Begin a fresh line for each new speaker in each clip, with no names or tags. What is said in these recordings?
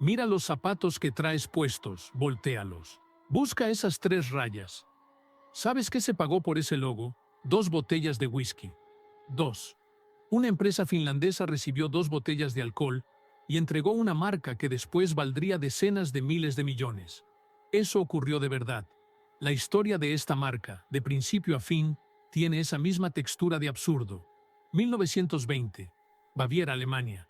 Mira los zapatos que traes puestos, voltéalos. Busca esas 3 rayas. ¿Sabes qué se pagó por ese logo? 2 botellas de whisky. 2. Una empresa finlandesa recibió 2 botellas de alcohol y entregó una marca que después valdría decenas de miles de millones. Eso ocurrió de verdad. La historia de esta marca, de principio a fin, tiene esa misma textura de absurdo. 1920. Baviera, Alemania.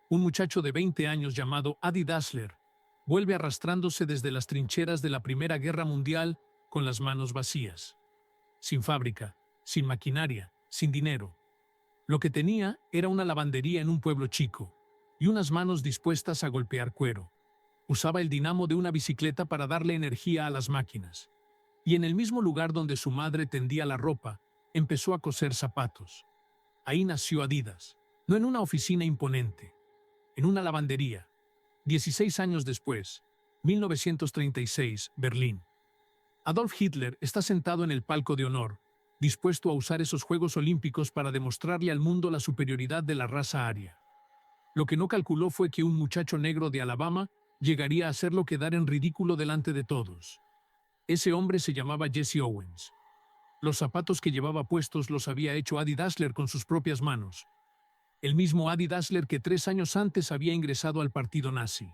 Un muchacho de 20 años llamado Adi Dassler vuelve arrastrándose desde las trincheras de la Primera Guerra Mundial con las manos vacías. Sin fábrica, sin maquinaria, sin dinero. Lo que tenía era una lavandería en un pueblo chico y unas manos dispuestas a golpear cuero. Usaba el dinamo de una bicicleta para darle energía a las máquinas. Y en el mismo lugar donde su madre tendía la ropa, empezó a coser zapatos. Ahí nació Adidas, no en una oficina imponente, en una lavandería. 16 años después, 1936, Berlín. Adolf Hitler está sentado en el palco de honor, dispuesto a usar esos Juegos Olímpicos para demostrarle al mundo la superioridad de la raza aria. Lo que no calculó fue que un muchacho negro de Alabama llegaría a hacerlo quedar en ridículo delante de todos. Ese hombre se llamaba Jesse Owens. Los zapatos que llevaba puestos los había hecho Adi Dassler con sus propias manos. El mismo Adi Dassler que 3 años antes había ingresado al partido nazi.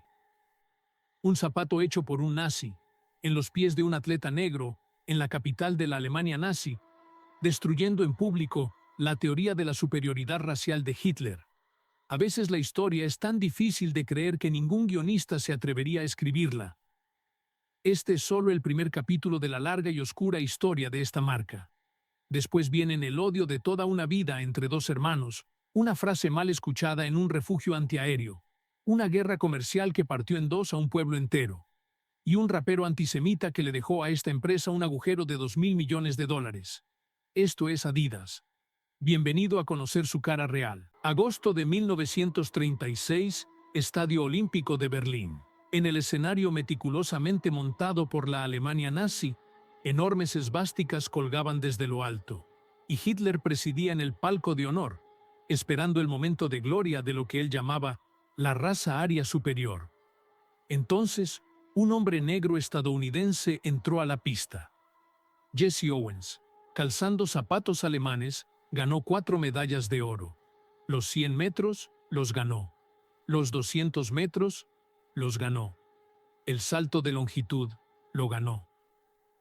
Un zapato hecho por un nazi, en los pies de un atleta negro, en la capital de la Alemania nazi, destruyendo en público la teoría de la superioridad racial de Hitler. A veces la historia es tan difícil de creer que ningún guionista se atrevería a escribirla. Este es solo el primer capítulo de la larga y oscura historia de esta marca. Después vienen el odio de toda una vida entre 2 hermanos, una frase mal escuchada en un refugio antiaéreo, una guerra comercial que partió en 2 a un pueblo entero, y un rapero antisemita que le dejó a esta empresa un agujero de $2.000 millones. Esto es Adidas. Bienvenido a conocer su cara real. Agosto de 1936, Estadio Olímpico de Berlín. En el escenario meticulosamente montado por la Alemania nazi, enormes esvásticas colgaban desde lo alto, y Hitler presidía en el palco de honor, esperando el momento de gloria de lo que él llamaba la raza aria superior. Entonces, un hombre negro estadounidense entró a la pista. Jesse Owens, calzando zapatos alemanes, ganó 4 medallas de oro. Los 100 metros, los ganó. Los 200 metros, los ganó. El salto de longitud, lo ganó.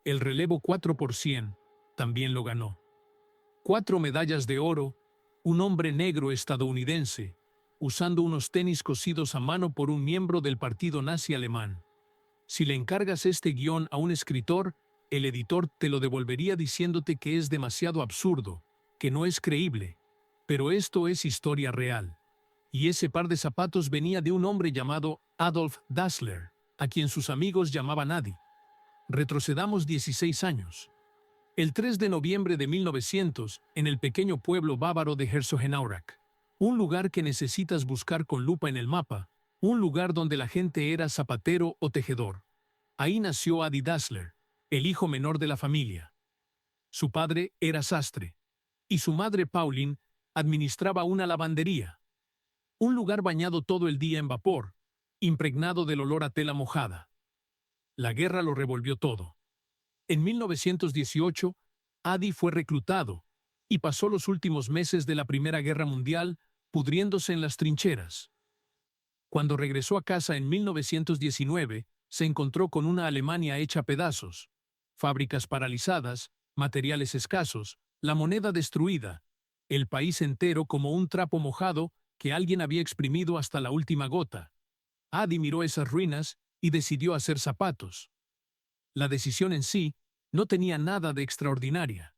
El relevo 4 por 100, también lo ganó. 4 medallas de oro, un hombre negro estadounidense, usando unos tenis cosidos a mano por un miembro del partido nazi alemán. Si le encargas este guión a un escritor, el editor te lo devolvería diciéndote que es demasiado absurdo, que no es creíble. Pero esto es historia real. Y ese par de zapatos venía de un hombre llamado Adolf Dassler, a quien sus amigos llamaban Adi. Retrocedamos 16 años. El 3 de noviembre de 1900, en el pequeño pueblo bávaro de Herzogenaurach, un lugar que necesitas buscar con lupa en el mapa, un lugar donde la gente era zapatero o tejedor. Ahí nació Adi Dassler, el hijo menor de la familia. Su padre era sastre, y su madre Pauline administraba una lavandería. Un lugar bañado todo el día en vapor, impregnado del olor a tela mojada. La guerra lo revolvió todo. En 1918, Adi fue reclutado y pasó los últimos meses de la Primera Guerra Mundial pudriéndose en las trincheras. Cuando regresó a casa en 1919, se encontró con una Alemania hecha pedazos, fábricas paralizadas, materiales escasos, la moneda destruida, el país entero como un trapo mojado que alguien había exprimido hasta la última gota. Adi miró esas ruinas y decidió hacer zapatos. La decisión en sí no tenía nada de extraordinaria.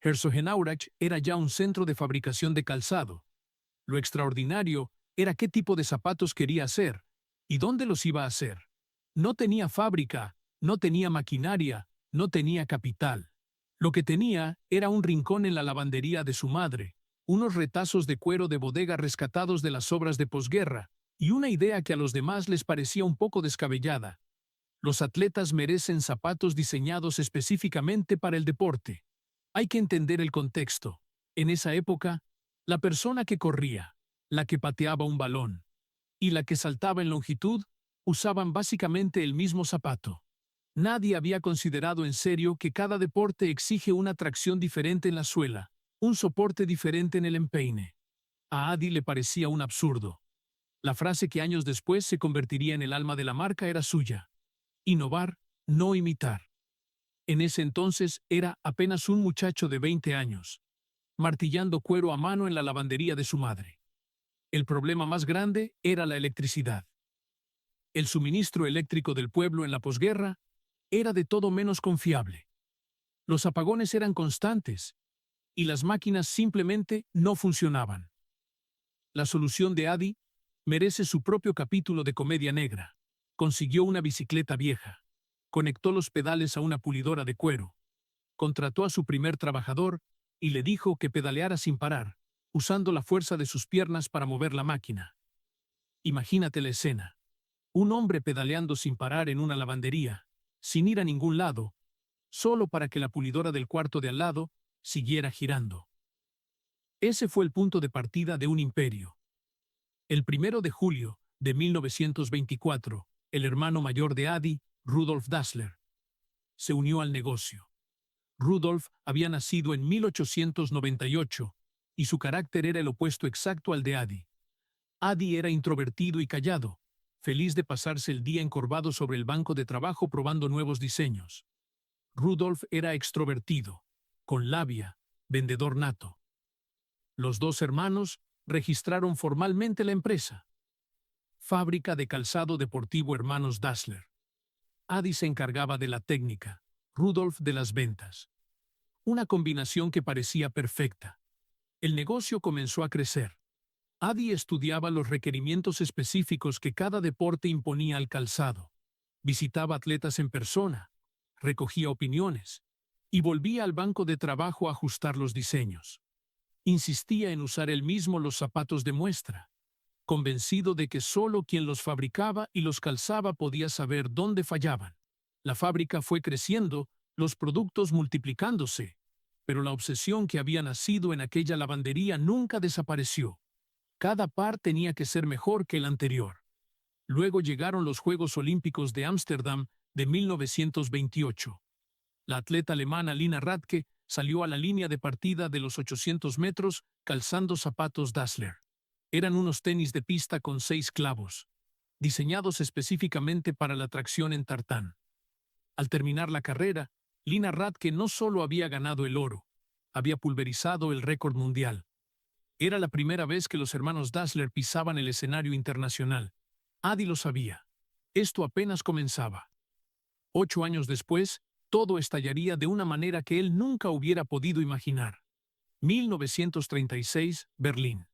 Herzogenaurach era ya un centro de fabricación de calzado. Lo extraordinario era qué tipo de zapatos quería hacer y dónde los iba a hacer. No tenía fábrica, no tenía maquinaria, no tenía capital. Lo que tenía era un rincón en la lavandería de su madre, unos retazos de cuero de bodega rescatados de las obras de posguerra, y una idea que a los demás les parecía un poco descabellada. Los atletas merecen zapatos diseñados específicamente para el deporte. Hay que entender el contexto. En esa época, la persona que corría, la que pateaba un balón y la que saltaba en longitud Usaban básicamente el mismo zapato. Nadie había considerado en serio que cada deporte exige una tracción diferente en la suela, un soporte diferente en el empeine. A Adi le parecía un absurdo. La frase que años después se convertiría en el alma de la marca era suya: innovar, no imitar. En ese entonces era apenas un muchacho de 20 años, martillando cuero a mano en la lavandería de su madre. El problema más grande era la electricidad. El suministro eléctrico del pueblo en la posguerra era de todo menos confiable. Los apagones eran constantes y las máquinas simplemente no funcionaban. La solución de Adi merece su propio capítulo de comedia negra. Consiguió una bicicleta vieja, conectó los pedales a una pulidora de cuero, contrató a su primer trabajador y le dijo que pedaleara sin parar, usando la fuerza de sus piernas para mover la máquina. Imagínate la escena: un hombre pedaleando sin parar en una lavandería, sin ir a ningún lado, solo para que la pulidora del cuarto de al lado siguiera girando. Ese fue el punto de partida de un imperio. El 1 de julio de 1924, el hermano mayor de Adi, Rudolf Dassler, se unió al negocio. Rudolf había nacido en 1898 y su carácter era el opuesto exacto al de Adi. Adi era introvertido y callado, feliz de pasarse el día encorvado sobre el banco de trabajo probando nuevos diseños. Rudolf era extrovertido, con labia, vendedor nato. Los dos hermanos registraron formalmente la empresa: Fábrica de Calzado Deportivo Hermanos Dassler. Adi se encargaba de la técnica, Rudolf de las ventas. Una combinación que parecía perfecta. El negocio comenzó a crecer. Adi estudiaba los requerimientos específicos que cada deporte imponía al calzado. Visitaba atletas en persona, recogía opiniones y volvía al banco de trabajo a ajustar los diseños. Insistía en usar él mismo los zapatos de muestra, convencido de que solo quien los fabricaba y los calzaba podía saber dónde fallaban. La fábrica fue creciendo, los productos multiplicándose, pero la obsesión que había nacido en aquella lavandería nunca desapareció. Cada par tenía que ser mejor que el anterior. Luego llegaron los Juegos Olímpicos de Ámsterdam de 1928. La atleta alemana Lina Radke salió a la línea de partida de los 800 metros calzando zapatos Dassler. Eran unos tenis de pista con 6 clavos, diseñados específicamente para la tracción en tartán. Al terminar la carrera, Lina Radke no solo había ganado el oro, había pulverizado el récord mundial. Era la primera vez que los hermanos Dassler pisaban el escenario internacional. Adi lo sabía. Esto apenas comenzaba. 8 años después, todo estallaría de una manera que él nunca hubiera podido imaginar. 1936, Berlín.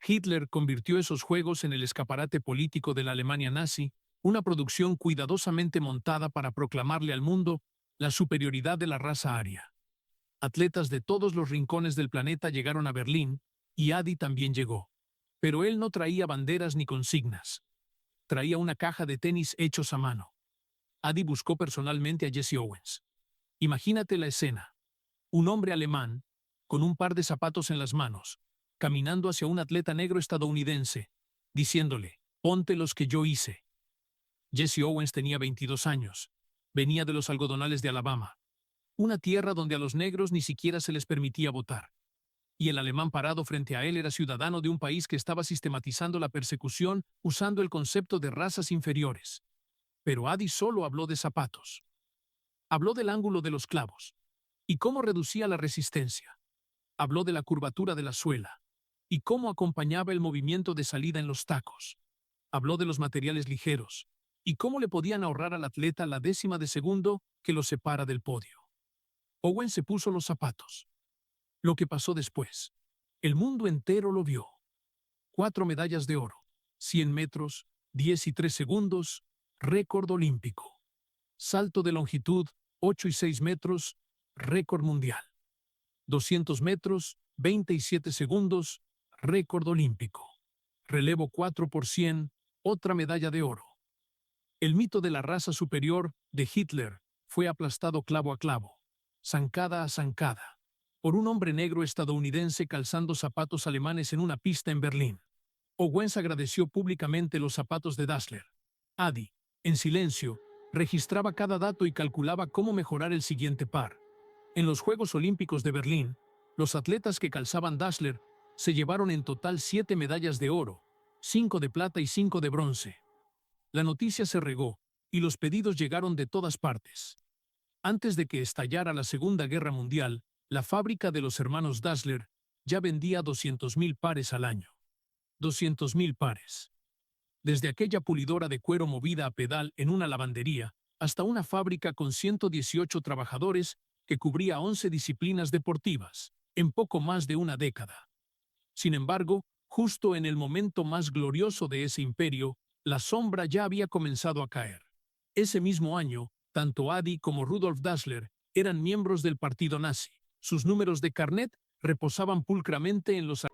Hitler convirtió esos juegos en el escaparate político de la Alemania nazi, una producción cuidadosamente montada para proclamarle al mundo la superioridad de la raza aria. Atletas de todos los rincones del planeta llegaron a Berlín, y Adi también llegó. Pero él no traía banderas ni consignas. Traía una caja de tenis hechos a mano. Adi buscó personalmente a Jesse Owens. Imagínate la escena: un hombre alemán, con un par de zapatos en las manos, caminando hacia un atleta negro estadounidense, diciéndole: «Ponte los que yo hice». Jesse Owens tenía 22 años. Venía de los algodonales de Alabama, una tierra donde a los negros ni siquiera se les permitía votar. Y el alemán parado frente a él era ciudadano de un país que estaba sistematizando la persecución usando el concepto de razas inferiores. Pero Adi solo habló de zapatos. Habló del ángulo de los clavos y cómo reducía la resistencia. Habló de la curvatura de la suela y cómo acompañaba el movimiento de salida en los tacos. Habló de los materiales ligeros y cómo le podían ahorrar al atleta la décima de segundo que lo separa del podio. Owen se puso los zapatos. Lo que pasó después, el mundo entero lo vio. 4 medallas de oro, 100 metros, 10 y 3 segundos, récord olímpico. Salto de longitud, 8 y 6 metros, récord mundial. 200 metros, 20 y 7 segundos, récord olímpico. Relevo 4 por 100, otra medalla de oro. El mito de la raza superior de Hitler fue aplastado clavo a clavo, zancada a zancada, por un hombre negro estadounidense calzando zapatos alemanes en una pista en Berlín. Owens agradeció públicamente los zapatos de Dassler. Adi, En silencio, registraba cada dato y calculaba cómo mejorar el siguiente par. En los Juegos Olímpicos de Berlín, los atletas que calzaban Dassler se llevaron en total 7 medallas de oro, 5 de plata y 5 de bronce. La noticia se regó, y los pedidos llegaron de todas partes. Antes de que estallara la Segunda Guerra Mundial, la fábrica de los hermanos Dassler ya vendía 200.000 pares al año. 200.000 pares. Desde aquella pulidora de cuero movida a pedal en una lavandería, hasta una fábrica con 118 trabajadores que cubría 11 disciplinas deportivas, en poco más de una década. Sin embargo, justo en el momento más glorioso de ese imperio, la sombra ya había comenzado a caer. Ese mismo año, tanto Adi como Rudolf Dassler eran miembros del partido nazi. Sus números de carnet reposaban pulcramente en los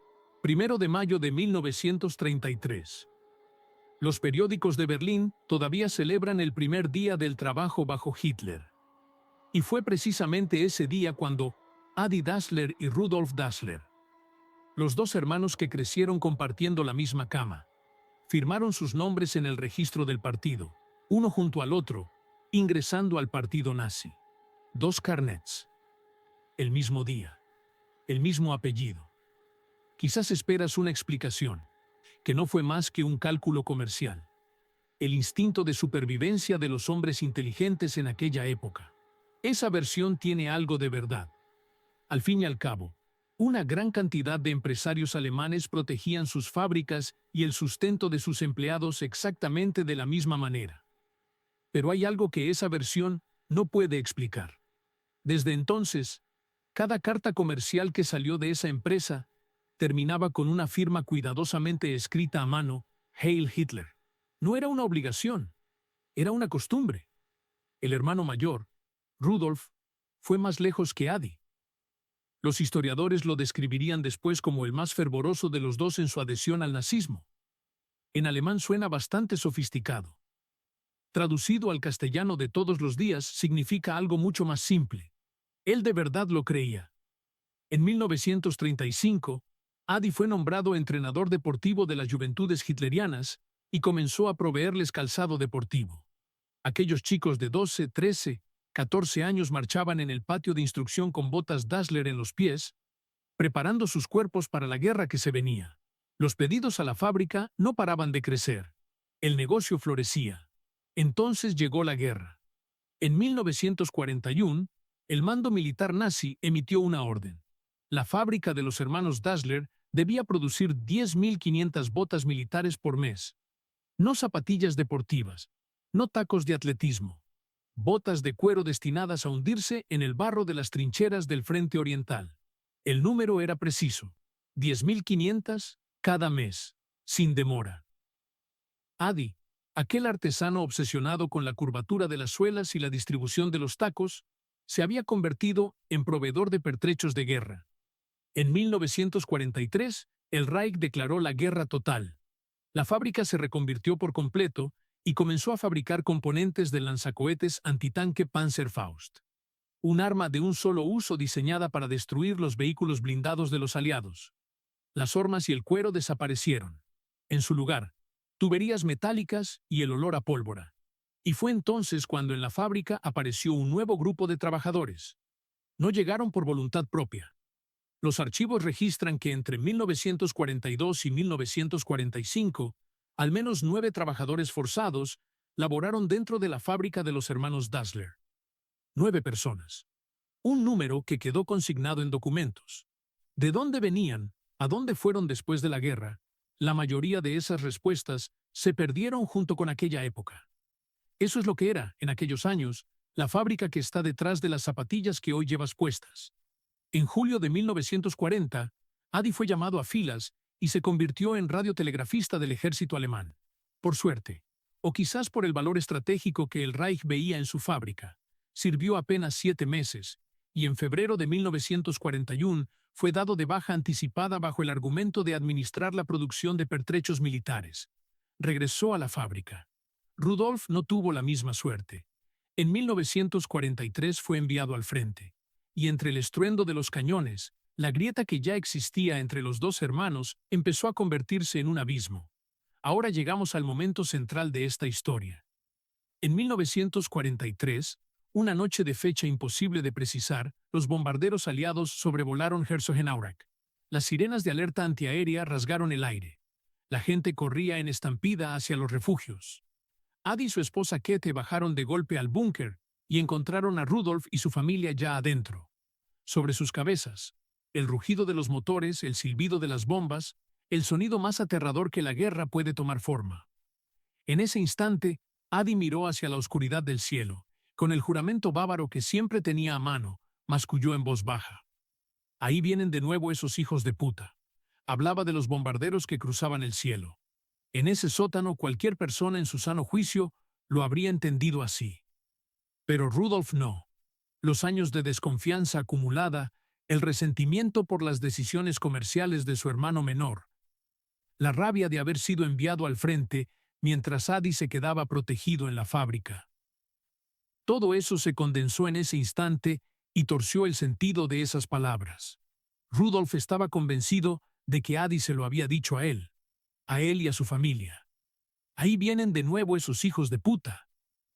1 de mayo de 1933. Los periódicos de Berlín todavía celebran el primer día del trabajo bajo Hitler. Y fue precisamente ese día cuando Adi Dassler y Rudolf Dassler, los dos hermanos que crecieron compartiendo la misma cama, firmaron sus nombres en el registro del partido, uno junto al otro, ingresando al partido nazi. 2 carnets. El mismo día. El mismo apellido. Quizás esperas una explicación, que no fue más que un cálculo comercial. El instinto de supervivencia de los hombres inteligentes en aquella época. Esa versión tiene algo de verdad. Al fin y al cabo, una gran cantidad de empresarios alemanes protegían sus fábricas y el sustento de sus empleados exactamente de la misma manera. Pero hay algo que esa versión no puede explicar. Desde entonces, cada carta comercial que salió de esa empresa terminaba con una firma cuidadosamente escrita a mano, Heil Hitler. No era una obligación, era una costumbre. El hermano mayor, Rudolf, fue más lejos que Adi. Los historiadores lo describirían después como el más fervoroso de los dos en su adhesión al nazismo. En alemán suena bastante sofisticado. Traducido al castellano de todos los días significa algo mucho más simple. Él de verdad lo creía. En 1935, Adi fue nombrado entrenador deportivo de las Juventudes Hitlerianas y comenzó a proveerles calzado deportivo. Aquellos chicos de 12, 13, 14 años marchaban en el patio de instrucción con botas Dassler en los pies, preparando sus cuerpos para la guerra que se venía. Los pedidos a la fábrica no paraban de crecer. El negocio florecía. Entonces llegó la guerra. En 1941, el mando militar nazi emitió una orden. La fábrica de los hermanos Dassler debía producir 10.500 botas militares por mes. No zapatillas deportivas, no tacos de atletismo. Botas de cuero destinadas a hundirse en el barro de las trincheras del frente oriental. El número era preciso: 10.500 cada mes, sin demora. Adi, aquel artesano obsesionado con la curvatura de las suelas y la distribución de los tacos, se había convertido en proveedor de pertrechos de guerra. En 1943, el Reich declaró la guerra total. La fábrica se reconvirtió por completo y comenzó a fabricar componentes del lanzacohetes antitanque Panzerfaust, un arma de un solo uso diseñada para destruir los vehículos blindados de los aliados. Las hormas y el cuero desaparecieron. En su lugar, tuberías metálicas y el olor a pólvora. Y fue entonces cuando en la fábrica apareció un nuevo grupo de trabajadores. No llegaron por voluntad propia. Los archivos registran que entre 1942 y 1945, al menos 9 trabajadores forzados laboraron dentro de la fábrica de los hermanos Dassler. 9 personas. Un número que quedó consignado en documentos. ¿De dónde venían? ¿A dónde fueron después de la guerra? La mayoría de esas respuestas se perdieron junto con aquella época. Eso es lo que era, en aquellos años, la fábrica que está detrás de las zapatillas que hoy llevas puestas. En julio de 1940, Adi fue llamado a filas y se convirtió en radiotelegrafista del ejército alemán. Por suerte, o quizás por el valor estratégico que el Reich veía en su fábrica, sirvió apenas 7 meses, y en febrero de 1941 fue dado de baja anticipada bajo el argumento de administrar la producción de pertrechos militares. Regresó a la fábrica. Rudolf no tuvo la misma suerte. En 1943 fue enviado al frente, y entre el estruendo de los cañones, la grieta que ya existía entre los dos hermanos empezó a convertirse en un abismo. Ahora llegamos al momento central de esta historia. En 1943, una noche de fecha imposible de precisar, los bombarderos aliados sobrevolaron Herzogenaurach. Las sirenas de alerta antiaérea rasgaron el aire. La gente corría en estampida hacia los refugios. Adi y su esposa Käthe bajaron de golpe al búnker y encontraron a Rudolf y su familia ya adentro. Sobre sus cabezas, el rugido de los motores, el silbido de las bombas, el sonido más aterrador que la guerra puede tomar forma. En ese instante, Adi miró hacia la oscuridad del cielo, con el juramento bávaro que siempre tenía a mano, masculló en voz baja. Ahí vienen de nuevo esos hijos de puta. Hablaba de los bombarderos que cruzaban el cielo. En ese sótano cualquier persona en su sano juicio lo habría entendido así. Pero Rudolf no. Los años de desconfianza acumulada, el resentimiento por las decisiones comerciales de su hermano menor, la rabia de haber sido enviado al frente mientras Adi se quedaba protegido en la fábrica. Todo eso se condensó en ese instante y torció el sentido de esas palabras. Rudolf estaba convencido de que Adi se lo había dicho a él y a su familia. Ahí vienen de nuevo esos hijos de puta.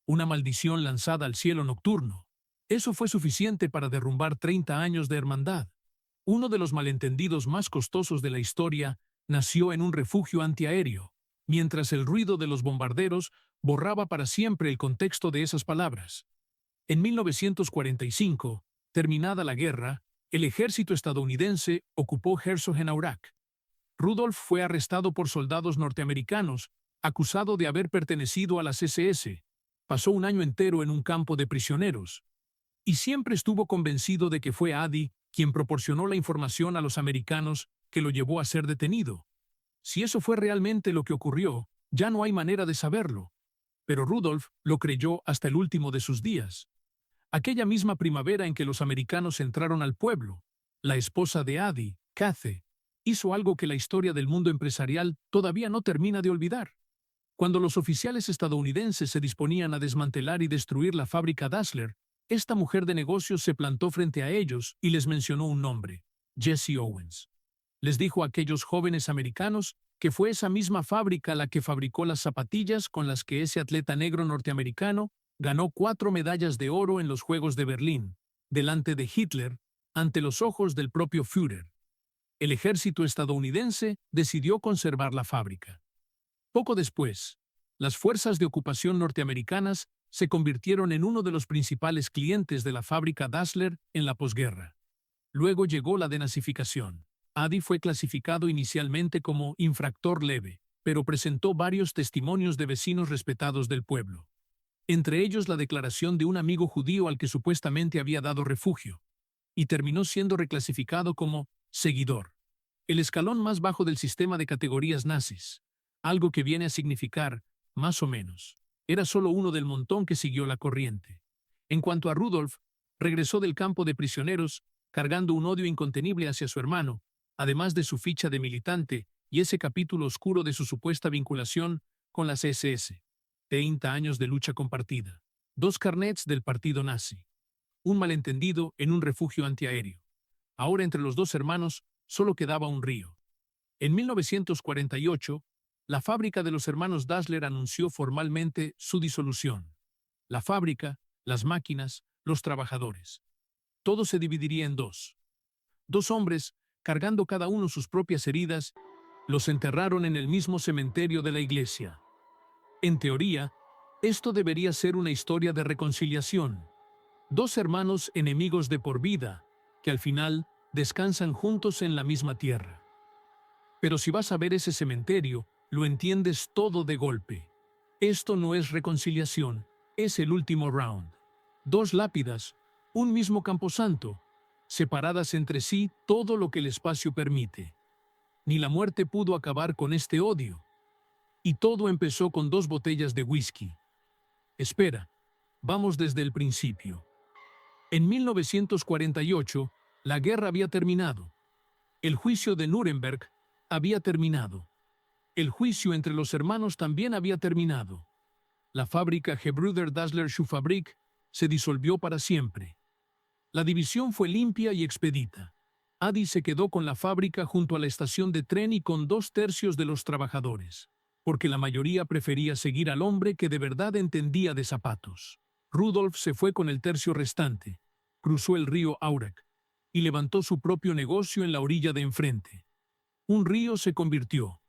Una maldición lanzada al cielo nocturno. Eso fue suficiente para derrumbar 30 años de hermandad. Uno de los malentendidos más costosos de la historia nació en un refugio antiaéreo, mientras el ruido de los bombarderos borraba para siempre el contexto de esas palabras. En 1945, terminada la guerra, el ejército estadounidense ocupó Herzogenaurach. Rudolf fue arrestado por soldados norteamericanos, acusado de haber pertenecido a las SS. Pasó un año entero en un campo de prisioneros. Y siempre estuvo convencido de que fue Adi quien proporcionó la información a los americanos que lo llevó a ser detenido. Si eso fue realmente lo que ocurrió, ya no hay manera de saberlo. Pero Rudolf lo creyó hasta el último de sus días. Aquella misma primavera en que los americanos entraron al pueblo, la esposa de Adi, Käthe, hizo algo que la historia del mundo empresarial todavía no termina de olvidar. Cuando los oficiales estadounidenses se disponían a desmantelar y destruir la fábrica Dassler, esta mujer de negocios se plantó frente a ellos y les mencionó un nombre: Jesse Owens. Les dijo a aquellos jóvenes americanos que fue esa misma fábrica la que fabricó las zapatillas con las que ese atleta negro norteamericano ganó 4 medallas de oro en los Juegos de Berlín, delante de Hitler, ante los ojos del propio Führer. El ejército estadounidense decidió conservar la fábrica. Poco después, las fuerzas de ocupación norteamericanas se convirtieron en uno de los principales clientes de la fábrica Dassler en la posguerra. Luego llegó la denazificación. Adi fue clasificado inicialmente como infractor leve, pero presentó varios testimonios de vecinos respetados del pueblo. Entre ellos la declaración de un amigo judío al que supuestamente había dado refugio, y terminó siendo reclasificado como seguidor, el escalón más bajo del sistema de categorías nazis, algo que viene a significar, más o menos, era solo uno del montón que siguió la corriente. En cuanto a Rudolf, regresó del campo de prisioneros cargando un odio incontenible hacia su hermano, además de su ficha de militante y ese capítulo oscuro de su supuesta vinculación con las SS. 30 años de lucha compartida. 2 carnets del partido nazi. Un malentendido en un refugio antiaéreo. Ahora entre los dos hermanos solo quedaba un río. En 1948, la fábrica de los hermanos Dassler anunció formalmente su disolución. La fábrica, las máquinas, los trabajadores. Todo se dividiría en dos. 2 hombres, cargando cada uno sus propias heridas, los enterraron en el mismo cementerio de la iglesia. En teoría, esto debería ser una historia de reconciliación. 2 hermanos enemigos de por vida, que al final descansan juntos en la misma tierra. Pero si vas a ver ese cementerio, lo entiendes todo de golpe. Esto no es reconciliación, es el último round. 2 lápidas, un mismo camposanto, separadas entre sí todo lo que el espacio permite. Ni la muerte pudo acabar con este odio. Y todo empezó con 2 botellas de whisky. Espera, vamos desde el principio. En 1948, la guerra había terminado. El juicio de Nuremberg había terminado. El juicio entre los hermanos también había terminado. La fábrica Gebrüder Dassler Schuhfabrik se disolvió para siempre. La división fue limpia y expedita. Adi se quedó con la fábrica junto a la estación de tren y con 2/3 de los trabajadores. porque la mayoría prefería seguir al hombre que de verdad entendía de zapatos. Rudolf se fue con el tercio restante, cruzó el río Aurek y levantó su propio negocio en la orilla de enfrente. Un río se convirtió,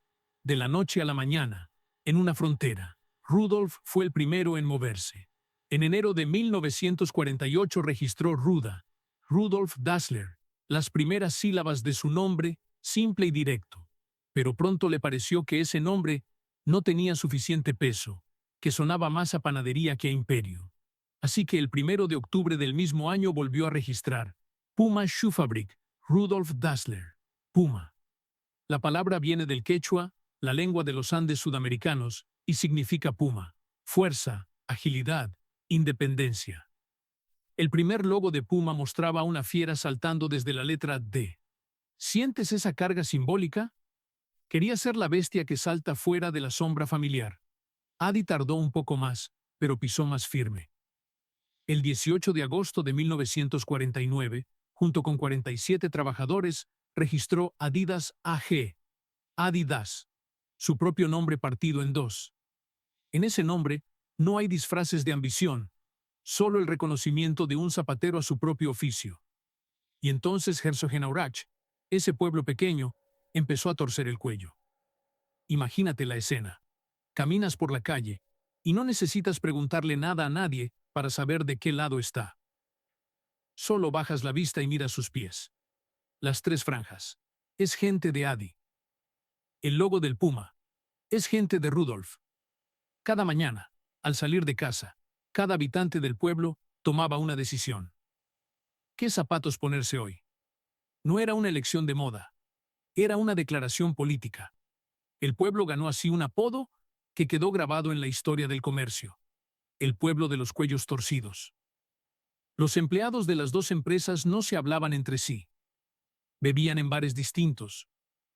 de la noche a la mañana, en una frontera. Rudolf fue el primero en moverse. En enero de 1948 registró Ruda, Rudolf Dassler, las primeras sílabas de su nombre, simple y directo. Pero pronto le pareció que ese nombre no tenía suficiente peso, que sonaba más a panadería que a imperio. Así que el 1 de octubre del mismo año volvió a registrar Puma Schuhfabrik, Rudolf Dassler, Puma. La palabra viene del quechua, la lengua de los Andes sudamericanos, y significa puma, fuerza, agilidad, independencia. El primer logo de Puma mostraba a una fiera saltando desde la letra D. ¿Sientes esa carga simbólica? Quería ser la bestia que salta fuera de la sombra familiar. Adi tardó un poco más, pero pisó más firme. El 18 de agosto de 1949, junto con 47 trabajadores, registró Adidas AG, Adidas, su propio nombre partido en dos. En ese nombre no hay disfraces de ambición, solo el reconocimiento de un zapatero a su propio oficio. Y entonces Herzogenaurach, ese pueblo pequeño, empezó a torcer el cuello. Imagínate la escena. Caminas por la calle y no necesitas preguntarle nada a nadie para saber de qué lado está. Solo bajas la vista y miras sus pies. Las tres franjas. Es gente de Adi. El logo del puma. Es gente de Rudolf. Cada mañana, al salir de casa, cada habitante del pueblo tomaba una decisión. ¿Qué zapatos ponerse hoy? No era una elección de moda. Era una declaración política. El pueblo ganó así un apodo que quedó grabado en la historia del comercio. El pueblo de los cuellos torcidos. Los empleados de las dos empresas no se hablaban entre sí. Bebían en bares distintos.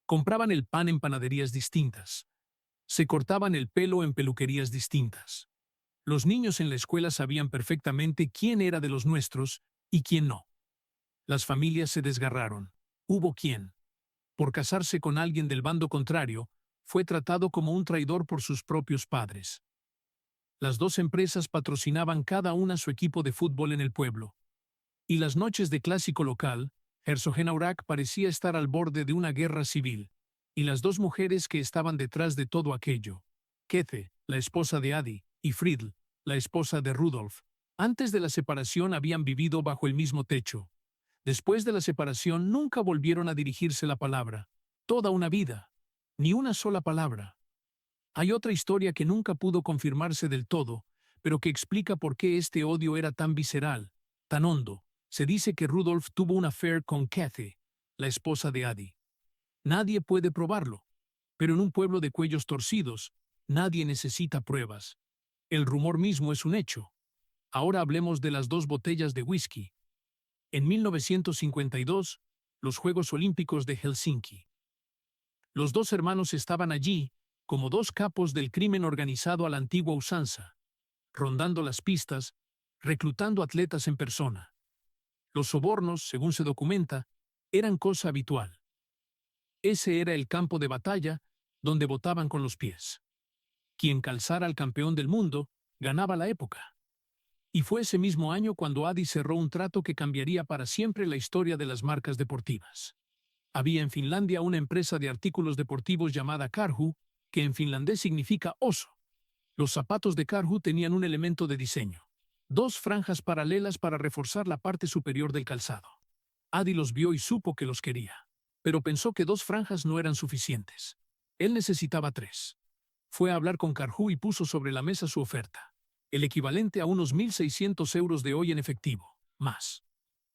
Compraban el pan en panaderías distintas. Se cortaban el pelo en peluquerías distintas. Los niños en la escuela sabían perfectamente quién era de los nuestros y quién no. Las familias se desgarraron. Hubo quien, por casarse con alguien del bando contrario, fue tratado como un traidor por sus propios padres. Las dos empresas patrocinaban cada una su equipo de fútbol en el pueblo. Y las noches de clásico local, Herzogenaurach parecía estar al borde de una guerra civil. Y las dos mujeres que estaban detrás de todo aquello, Kethe, la esposa de Adi, y Friedl, la esposa de Rudolf, antes de la separación habían vivido bajo el mismo techo. Después de la separación nunca volvieron a dirigirse la palabra. Toda una vida. Ni una sola palabra. Hay otra historia que nunca pudo confirmarse del todo, pero que explica por qué este odio era tan visceral, tan hondo. Se dice que Rudolf tuvo un affair con Kethe, la esposa de Adi. Nadie puede probarlo, pero en un pueblo de cuellos torcidos, nadie necesita pruebas. El rumor mismo es un hecho. Ahora hablemos de las dos botellas de whisky. En 1952, los Juegos Olímpicos de Helsinki. Los dos hermanos estaban allí, como dos capos del crimen organizado a la antigua usanza, rondando las pistas, reclutando atletas en persona. Los sobornos, según se documenta, eran cosa habitual. Ese era el campo de batalla donde votaban con los pies. Quien calzara al campeón del mundo ganaba la época. Y fue ese mismo año cuando Adi cerró un trato que cambiaría para siempre la historia de las marcas deportivas. Había en Finlandia una empresa de artículos deportivos llamada Karhu, que en finlandés significa oso. Los zapatos de Karhu tenían un elemento de diseño: dos franjas paralelas para reforzar la parte superior del calzado. Adi los vio y supo que los quería, pero pensó que dos franjas no eran suficientes. Él necesitaba tres. Fue a hablar con Karhu y puso sobre la mesa su oferta, el equivalente a unos 1.600 euros de hoy en efectivo, más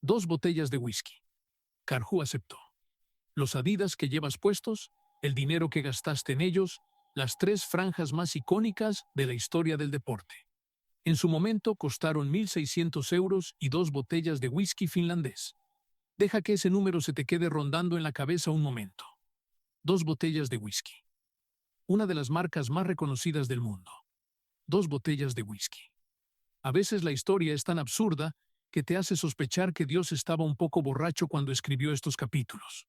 2 botellas de whisky. Karhu aceptó. Los Adidas que llevas puestos, el dinero que gastaste en ellos, las 3 franjas más icónicas de la historia del deporte. En su momento costaron 1.600 euros y 2 botellas de whisky finlandés. Deja que ese número se te quede rondando en la cabeza un momento. 2 botellas de whisky. Una de las marcas más reconocidas del mundo. 2 botellas de whisky. A veces la historia es tan absurda que te hace sospechar que Dios estaba un poco borracho cuando escribió estos capítulos.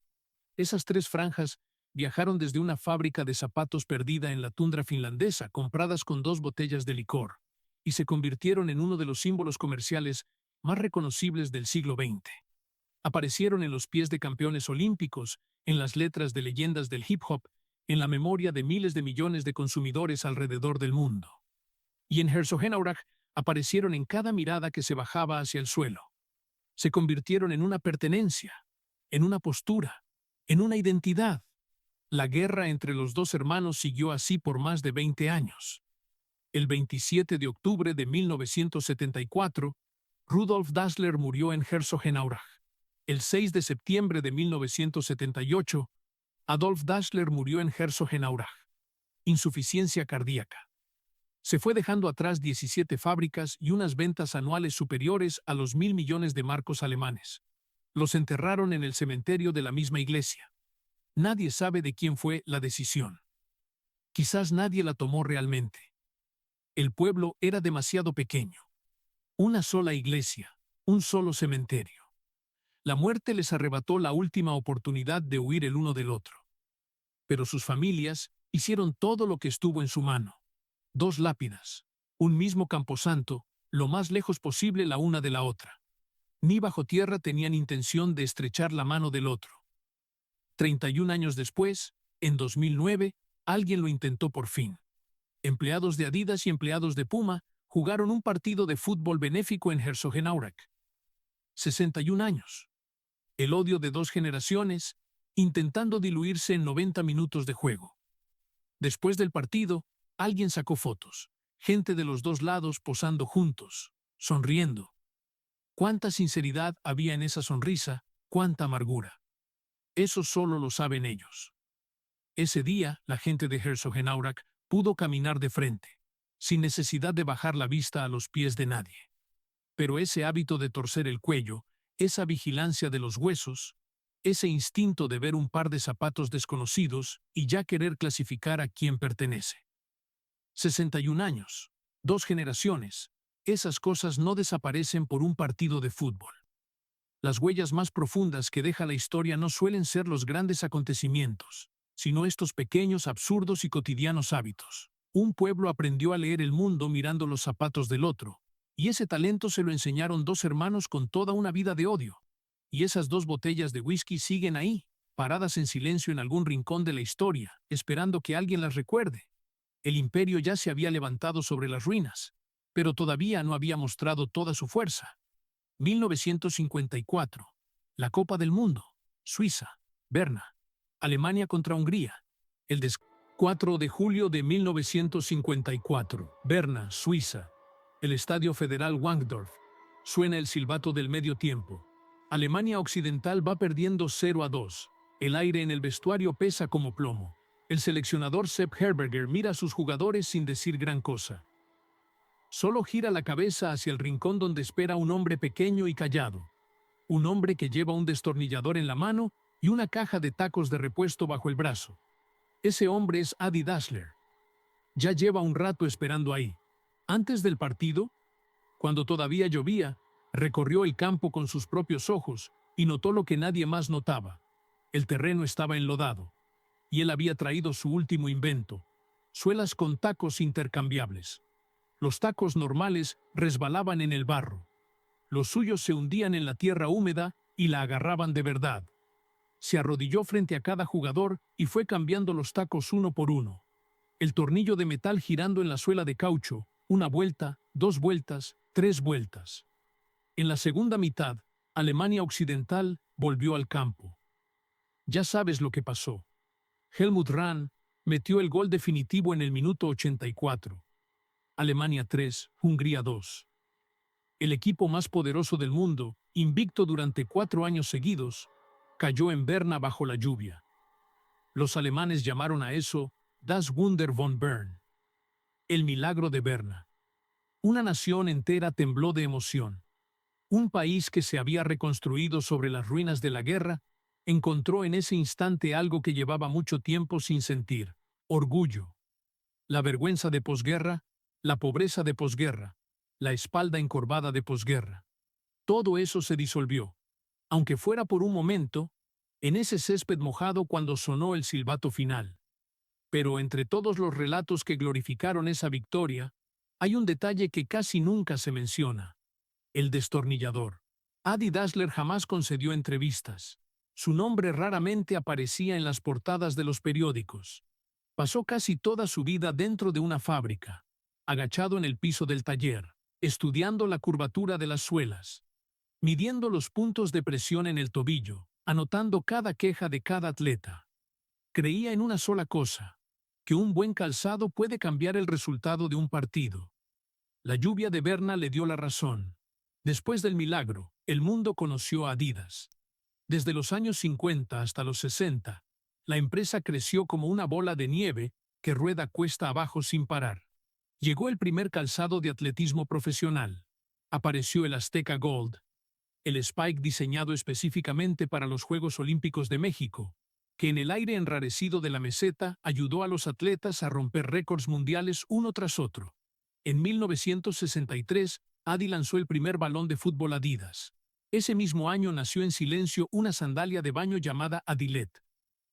Esas 3 franjas viajaron desde una fábrica de zapatos perdida en la tundra finlandesa, compradas con 2 botellas de licor, y se convirtieron en uno de los símbolos comerciales más reconocibles del siglo XX. Aparecieron en los pies de campeones olímpicos, en las letras de leyendas del hip hop, en la memoria de miles de millones de consumidores alrededor del mundo. Y en Herzogenaurach aparecieron en cada mirada que se bajaba hacia el suelo. Se convirtieron en una pertenencia, en una postura, en una identidad. La guerra entre los dos hermanos siguió así por más de 20 años. El 27 de octubre de 1974, Rudolf Dassler murió en Herzogenaurach. El 6 de septiembre de 1978, Adolf Dassler murió en Herzogenaurach. Insuficiencia cardíaca. Se fue dejando atrás 17 fábricas y unas ventas anuales superiores a los 1.000 millones de marcos alemanes. Los enterraron en el cementerio de la misma iglesia. Nadie sabe de quién fue la decisión. Quizás nadie la tomó realmente. El pueblo era demasiado pequeño. Una sola iglesia, un solo cementerio. La muerte les arrebató la última oportunidad de huir el uno del otro. Pero sus familias hicieron todo lo que estuvo en su mano. 2 lápidas, un mismo camposanto, lo más lejos posible la una de la otra. Ni bajo tierra tenían intención de estrechar la mano del otro. 31 años después, en 2009, alguien lo intentó por fin. Empleados de Adidas y empleados de Puma jugaron un partido de fútbol benéfico en Herzogenaurach. 61 años. El odio de 2 generaciones, intentando diluirse en 90 minutos de juego. Después del partido, alguien sacó fotos. Gente de los 2 lados posando juntos, sonriendo. Cuánta sinceridad había en esa sonrisa, cuánta amargura. Eso solo lo saben ellos. Ese día, la gente de Herzogenaurach pudo caminar de frente, sin necesidad de bajar la vista a los pies de nadie. Pero ese hábito de torcer el cuello, esa vigilancia de los huesos, ese instinto de ver un par de zapatos desconocidos y ya querer clasificar a quién pertenece. 61 años, 2 generaciones, esas cosas no desaparecen por un partido de fútbol. Las huellas más profundas que deja la historia no suelen ser los grandes acontecimientos, sino estos pequeños, absurdos y cotidianos hábitos. Un pueblo aprendió a leer el mundo mirando los zapatos del otro, y ese talento se lo enseñaron 2 hermanos con toda una vida de odio. Y esas 2 botellas de whisky siguen ahí, paradas en silencio en algún rincón de la historia, esperando que alguien las recuerde. El imperio ya se había levantado sobre las ruinas, pero todavía no había mostrado toda su fuerza. 1954. La Copa del Mundo. Suiza. Berna. Alemania contra Hungría. El 4 de julio de 1954. Berna, Suiza. El Estadio Federal Wankdorf. Suena el silbato del medio tiempo. Alemania Occidental va perdiendo 0-2. El aire en el vestuario pesa como plomo. El seleccionador Sepp Herberger mira a sus jugadores sin decir gran cosa. Solo gira la cabeza hacia el rincón donde espera un hombre pequeño y callado. Un hombre que lleva un destornillador en la mano y una caja de tacos de repuesto bajo el brazo. Ese hombre es Adi Dassler. Ya lleva un rato esperando ahí. Antes del partido, cuando todavía llovía, recorrió el campo con sus propios ojos y notó lo que nadie más notaba. El terreno estaba enlodado. Y él había traído su último invento, suelas con tacos intercambiables. Los tacos normales resbalaban en el barro. Los suyos se hundían en la tierra húmeda y la agarraban de verdad. Se arrodilló frente a cada jugador y fue cambiando los tacos uno por uno. El tornillo de metal girando en la suela de caucho, 1 vuelta, 2 vueltas, 3 vueltas. En la segunda mitad, Alemania Occidental volvió al campo. Ya sabes lo que pasó. Helmut Rahn metió el gol definitivo en el minuto 84. Alemania 3, Hungría 2. El equipo más poderoso del mundo, invicto durante 4 años seguidos, cayó en Berna bajo la lluvia. Los alemanes llamaron a eso Das Wunder von Bern, el milagro de Berna. Una nación entera tembló de emoción. Un país que se había reconstruido sobre las ruinas de la guerra encontró en ese instante algo que llevaba mucho tiempo sin sentir: orgullo. La vergüenza de posguerra, la pobreza de posguerra, la espalda encorvada de posguerra. Todo eso se disolvió. Aunque fuera por un momento, en ese césped mojado cuando sonó el silbato final. Pero entre todos los relatos que glorificaron esa victoria, hay un detalle que casi nunca se menciona: el destornillador. Adi Dassler jamás concedió entrevistas. Su nombre raramente aparecía en las portadas de los periódicos. Pasó casi toda su vida dentro de una fábrica, agachado en el piso del taller, estudiando la curvatura de las suelas, midiendo los puntos de presión en el tobillo, anotando cada queja de cada atleta. Creía en una sola cosa: que un buen calzado puede cambiar el resultado de un partido. La lluvia de Berna le dio la razón. Después del milagro, el mundo conoció a Adidas. Desde los años 50 hasta los 60, la empresa creció como una bola de nieve que rueda cuesta abajo sin parar. Llegó el primer calzado de atletismo profesional. Apareció el Azteca Gold, el Spike diseñado específicamente para los Juegos Olímpicos de México, que en el aire enrarecido de la meseta ayudó a los atletas a romper récords mundiales uno tras otro. En 1963, Adi lanzó el primer balón de fútbol Adidas. Ese mismo año nació en silencio una sandalia de baño llamada Adilet.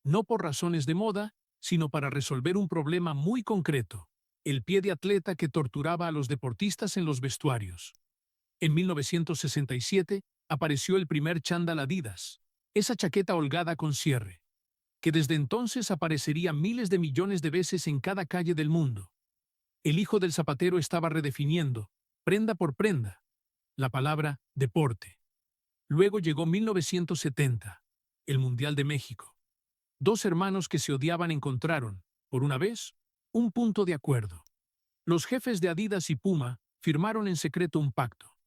No por razones de moda, sino para resolver un problema muy concreto: el pie de atleta que torturaba a los deportistas en los vestuarios. En 1967 apareció el primer chándal Adidas, esa chaqueta holgada con cierre, que desde entonces aparecería miles de millones de veces en cada calle del mundo. El hijo del zapatero estaba redefiniendo, prenda por prenda, la palabra deporte. Luego llegó 1970, el Mundial de México. Dos hermanos que se odiaban encontraron, por una vez, un punto de acuerdo. Los jefes de Adidas y Puma firmaron en secreto un pacto.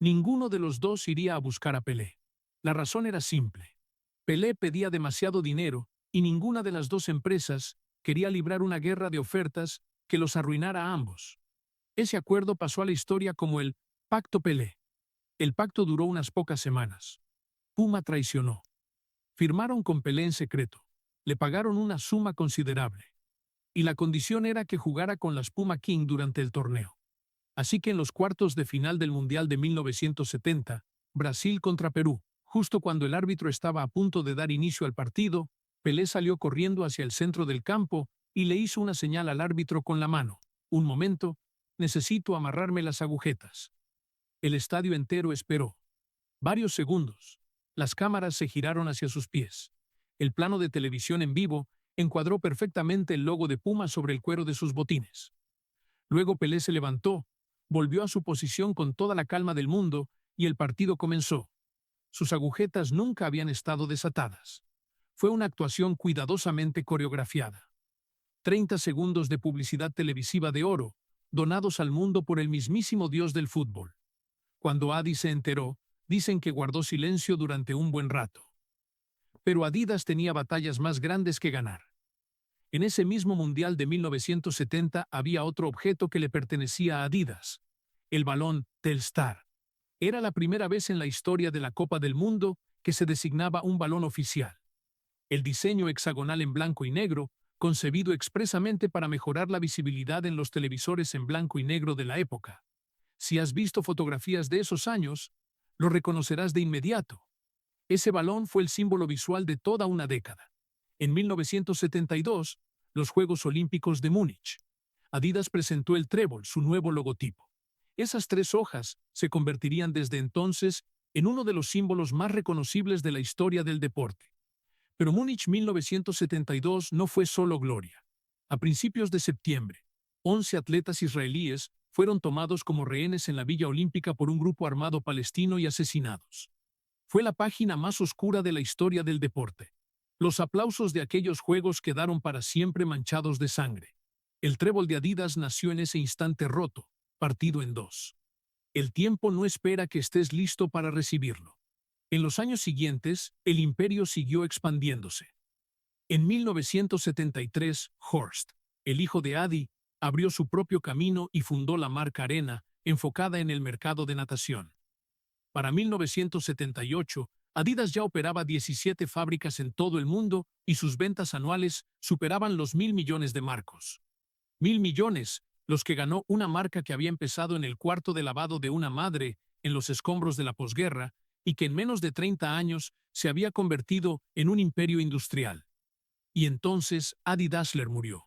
Ninguno de los dos iría a buscar a Pelé. La razón era simple: Pelé pedía demasiado dinero y ninguna de las dos empresas quería librar una guerra de ofertas que los arruinara a ambos. Ese acuerdo pasó a la historia como el Pacto Pelé. El pacto duró unas pocas semanas. Puma traicionó. Firmaron con Pelé en secreto. Le pagaron una suma considerable. Y la condición era que jugara con las Puma King durante el torneo. Así que en los cuartos de final del Mundial de 1970, Brasil contra Perú, justo cuando el árbitro estaba a punto de dar inicio al partido, Pelé salió corriendo hacia el centro del campo y le hizo una señal al árbitro con la mano: un momento, necesito amarrarme las agujetas. El estadio entero esperó. Varios segundos. Las cámaras se giraron hacia sus pies. El plano de televisión en vivo encuadró perfectamente el logo de Puma sobre el cuero de sus botines. Luego Pelé se levantó, volvió a su posición con toda la calma del mundo y el partido comenzó. Sus agujetas nunca habían estado desatadas. Fue una actuación cuidadosamente coreografiada. 30 segundos de publicidad televisiva de oro, donados al mundo por el mismísimo dios del fútbol. Cuando Adi se enteró, dicen que guardó silencio durante un buen rato. Pero Adidas tenía batallas más grandes que ganar. En ese mismo Mundial de 1970 había otro objeto que le pertenecía a Adidas: el balón Telstar. Era la primera vez en la historia de la Copa del Mundo que se designaba un balón oficial. El diseño hexagonal en blanco y negro, concebido expresamente para mejorar la visibilidad en los televisores en blanco y negro de la época. Si has visto fotografías de esos años, lo reconocerás de inmediato. Ese balón fue el símbolo visual de toda una década. En 1972, los Juegos Olímpicos de Múnich, Adidas presentó el trébol, su nuevo logotipo. Esas 3 hojas se convertirían desde entonces en uno de los símbolos más reconocibles de la historia del deporte. Pero Múnich 1972 no fue solo gloria. A principios de septiembre, 11 atletas israelíes fueron tomados como rehenes en la Villa Olímpica por un grupo armado palestino y asesinados. Fue la página más oscura de la historia del deporte. Los aplausos de aquellos juegos quedaron para siempre manchados de sangre. El trébol de Adidas nació en ese instante roto, partido en 2. El tiempo no espera que estés listo para recibirlo. En los años siguientes, el imperio siguió expandiéndose. En 1973, Horst, el hijo de Adi, abrió su propio camino y fundó la marca Arena, enfocada en el mercado de natación. Para 1978, Adidas ya operaba 17 fábricas en todo el mundo y sus ventas anuales superaban los 1.000 millones de marcos. 1.000 millones, los que ganó una marca que había empezado en el cuarto de lavado de una madre, en los escombros de la posguerra, y que en menos de 30 años se había convertido en un imperio industrial. Y entonces Adi Dassler murió.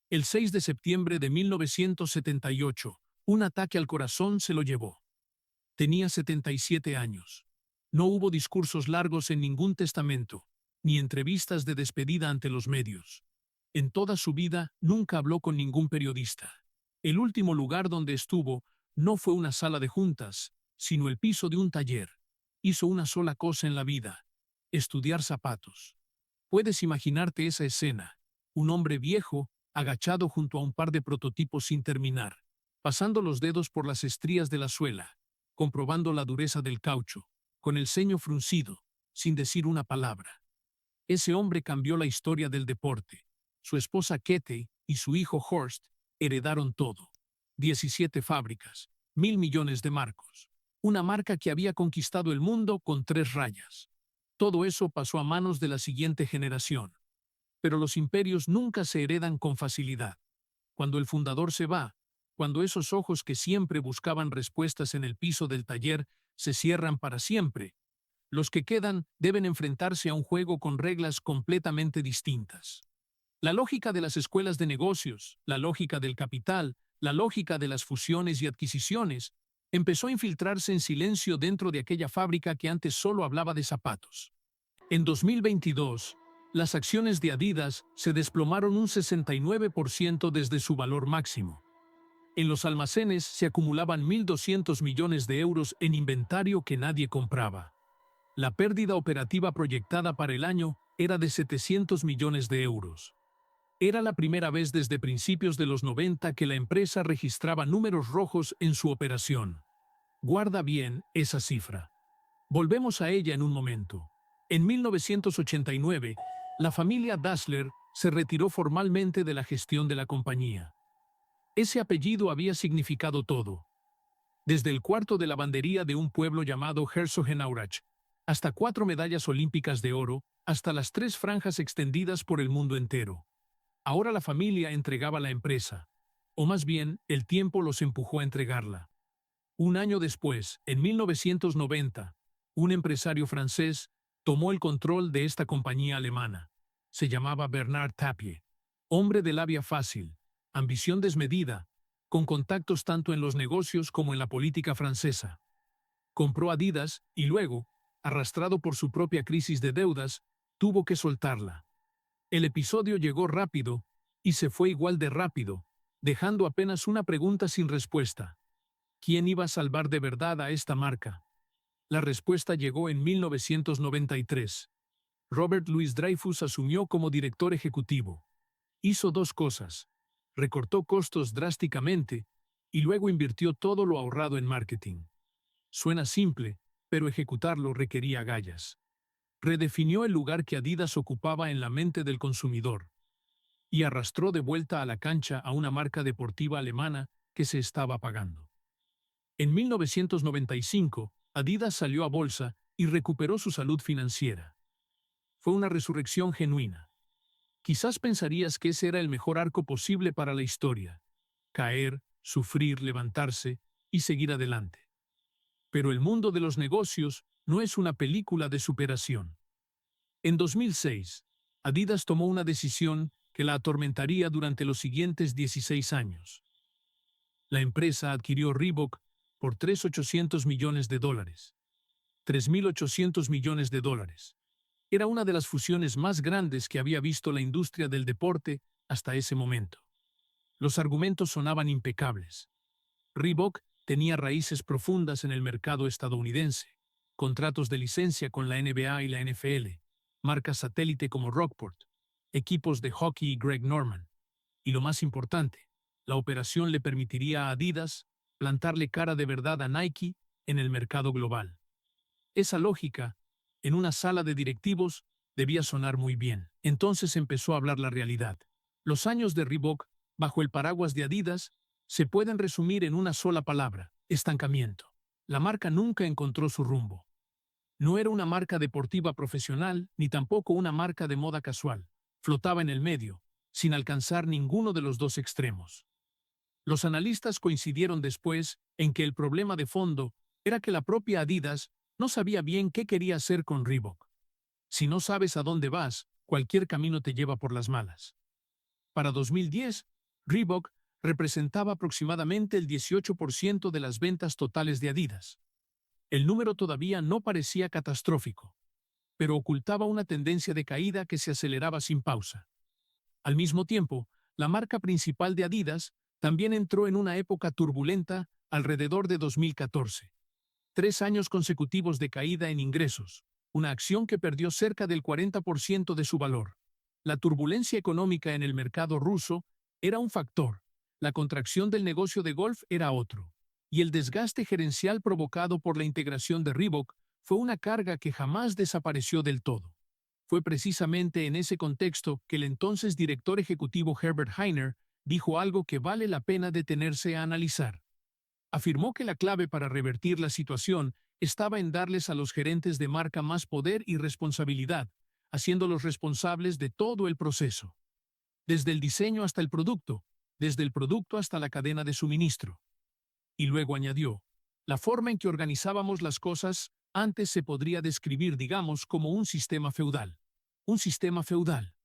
El 6 de septiembre de 1978, un ataque al corazón se lo llevó. Tenía 77 años. No hubo discursos largos en ningún testamento, ni entrevistas de despedida ante los medios. En toda su vida nunca habló con ningún periodista. El último lugar donde estuvo no fue una sala de juntas, sino el piso de un taller. Hizo una sola cosa en la vida: estudiar zapatos. Puedes imaginarte esa escena: un hombre viejo, agachado junto a un par de prototipos sin terminar, pasando los dedos por las estrías de la suela, comprobando la dureza del caucho, con el ceño fruncido, sin decir una palabra. Ese hombre cambió la historia del deporte. Su esposa Kete y su hijo Horst heredaron todo. 17 fábricas, 1.000 millones de marcos. Una marca que había conquistado el mundo con 3 rayas. Todo eso pasó a manos de la siguiente generación. Pero los imperios nunca se heredan con facilidad. Cuando el fundador se va, cuando esos ojos que siempre buscaban respuestas en el piso del taller se cierran para siempre, los que quedan deben enfrentarse a un juego con reglas completamente distintas. La lógica de las escuelas de negocios, la lógica del capital, la lógica de las fusiones y adquisiciones, empezó a infiltrarse en silencio dentro de aquella fábrica que antes solo hablaba de zapatos. En 2022, las acciones de Adidas se desplomaron un 69% desde su valor máximo. En los almacenes se acumulaban 1.200 millones de euros en inventario que nadie compraba. La pérdida operativa proyectada para el año era de 700 millones de euros. Era la primera vez desde principios de los 90 que la empresa registraba números rojos en su operación. Guarda bien esa cifra. Volvemos a ella en un momento. En 1989, la familia Dassler se retiró formalmente de la gestión de la compañía. Ese apellido había significado todo. Desde el cuarto de lavandería de un pueblo llamado Herzogenaurach, hasta 4 medallas olímpicas de oro, hasta las 3 franjas extendidas por el mundo entero. Ahora la familia entregaba la empresa, o más bien, el tiempo los empujó a entregarla. Un año después, en 1990, un empresario francés tomó el control de esta compañía alemana. Se llamaba Bernard Tapie, hombre de labia fácil, ambición desmedida, con contactos tanto en los negocios como en la política francesa. Compró Adidas y luego, arrastrado por su propia crisis de deudas, tuvo que soltarla. El episodio llegó rápido y se fue igual de rápido, dejando apenas una pregunta sin respuesta. ¿Quién iba a salvar de verdad a esta marca? La respuesta llegó en 1993. Robert Louis Dreyfus asumió como director ejecutivo. Hizo 2 cosas: recortó costos drásticamente y luego invirtió todo lo ahorrado en marketing. Suena simple, pero ejecutarlo requería agallas. Redefinió el lugar que Adidas ocupaba en la mente del consumidor y arrastró de vuelta a la cancha a una marca deportiva alemana que se estaba apagando. En 1995, Adidas salió a bolsa y recuperó su salud financiera. Fue una resurrección genuina. Quizás pensarías que ese era el mejor arco posible para la historia: caer, sufrir, levantarse y seguir adelante. Pero el mundo de los negocios no es una película de superación. En 2006, Adidas tomó una decisión que la atormentaría durante los siguientes 16 años. La empresa adquirió Reebok por $3.800 millones. $3.800 millones. Era una de las fusiones más grandes que había visto la industria del deporte hasta ese momento. Los argumentos sonaban impecables. Reebok tenía raíces profundas en el mercado estadounidense, contratos de licencia con la NBA y la NFL, marcas satélite como Rockport, equipos de hockey y Greg Norman. Y lo más importante, la operación le permitiría a Adidas plantarle cara de verdad a Nike en el mercado global. Esa lógica, en una sala de directivos, debía sonar muy bien. Entonces empezó a hablar la realidad. Los años de Reebok, bajo el paraguas de Adidas, se pueden resumir en una sola palabra: estancamiento. La marca nunca encontró su rumbo. No era una marca deportiva profesional, ni tampoco una marca de moda casual. Flotaba en el medio, sin alcanzar ninguno de los 2 extremos. Los analistas coincidieron después en que el problema de fondo era que la propia Adidas No sabía bien qué quería hacer con Reebok. Si no sabes a dónde vas, cualquier camino te lleva por las malas. Para 2010, Reebok representaba aproximadamente el 18% de las ventas totales de Adidas. El número todavía no parecía catastrófico, pero ocultaba una tendencia de caída que se aceleraba sin pausa. Al mismo tiempo, la marca principal de Adidas también entró en una época turbulenta alrededor de 2014. 3 años consecutivos de caída en ingresos, una acción que perdió cerca del 40% de su valor. La turbulencia económica en el mercado ruso era un factor, la contracción del negocio de golf era otro, y el desgaste gerencial provocado por la integración de Reebok fue una carga que jamás desapareció del todo. Fue precisamente en ese contexto que el entonces director ejecutivo Herbert Hainer dijo algo que vale la pena detenerse a analizar. Afirmó que la clave para revertir la situación estaba en darles a los gerentes de marca más poder y responsabilidad, haciéndolos responsables de todo el proceso, desde el diseño hasta el producto, desde el producto hasta la cadena de suministro. Y luego añadió, la forma en que organizábamos las cosas antes se podría describir, digamos, como un sistema feudal. Un sistema feudal.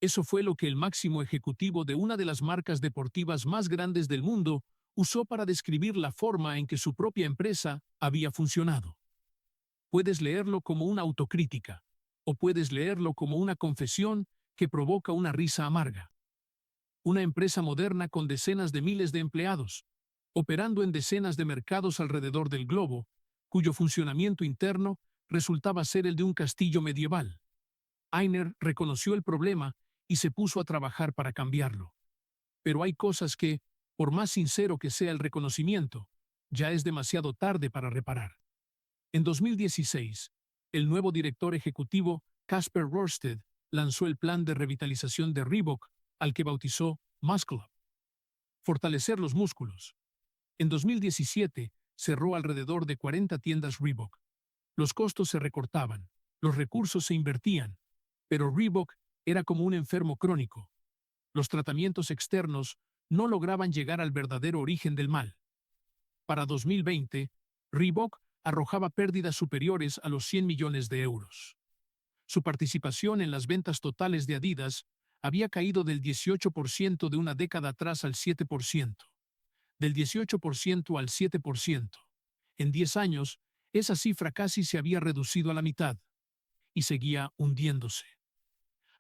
Eso fue lo que el máximo ejecutivo de una de las marcas deportivas más grandes del mundo usó para describir la forma en que su propia empresa había funcionado. Puedes leerlo como una autocrítica, o puedes leerlo como una confesión que provoca una risa amarga. Una empresa moderna con decenas de miles de empleados, operando en decenas de mercados alrededor del globo, cuyo funcionamiento interno resultaba ser el de un castillo medieval. Hainer reconoció el problema y se puso a trabajar para cambiarlo. Pero hay cosas que, por más sincero que sea el reconocimiento, ya es demasiado tarde para reparar. En 2016, el nuevo director ejecutivo, Kasper Rorsted, lanzó el plan de revitalización de Reebok, al que bautizó Muscle Up. Fortalecer los músculos. En 2017, cerró alrededor de 40 tiendas Reebok. Los costos se recortaban, los recursos se invertían, pero Reebok era como un enfermo crónico. Los tratamientos externos no lograban llegar al verdadero origen del mal. Para 2020, Reebok arrojaba pérdidas superiores a los 100 millones de euros. Su participación en las ventas totales de Adidas había caído del 18% de una década atrás al 7%, del 18% al 7%. En 10 años, esa cifra casi se había reducido a la mitad, y seguía hundiéndose.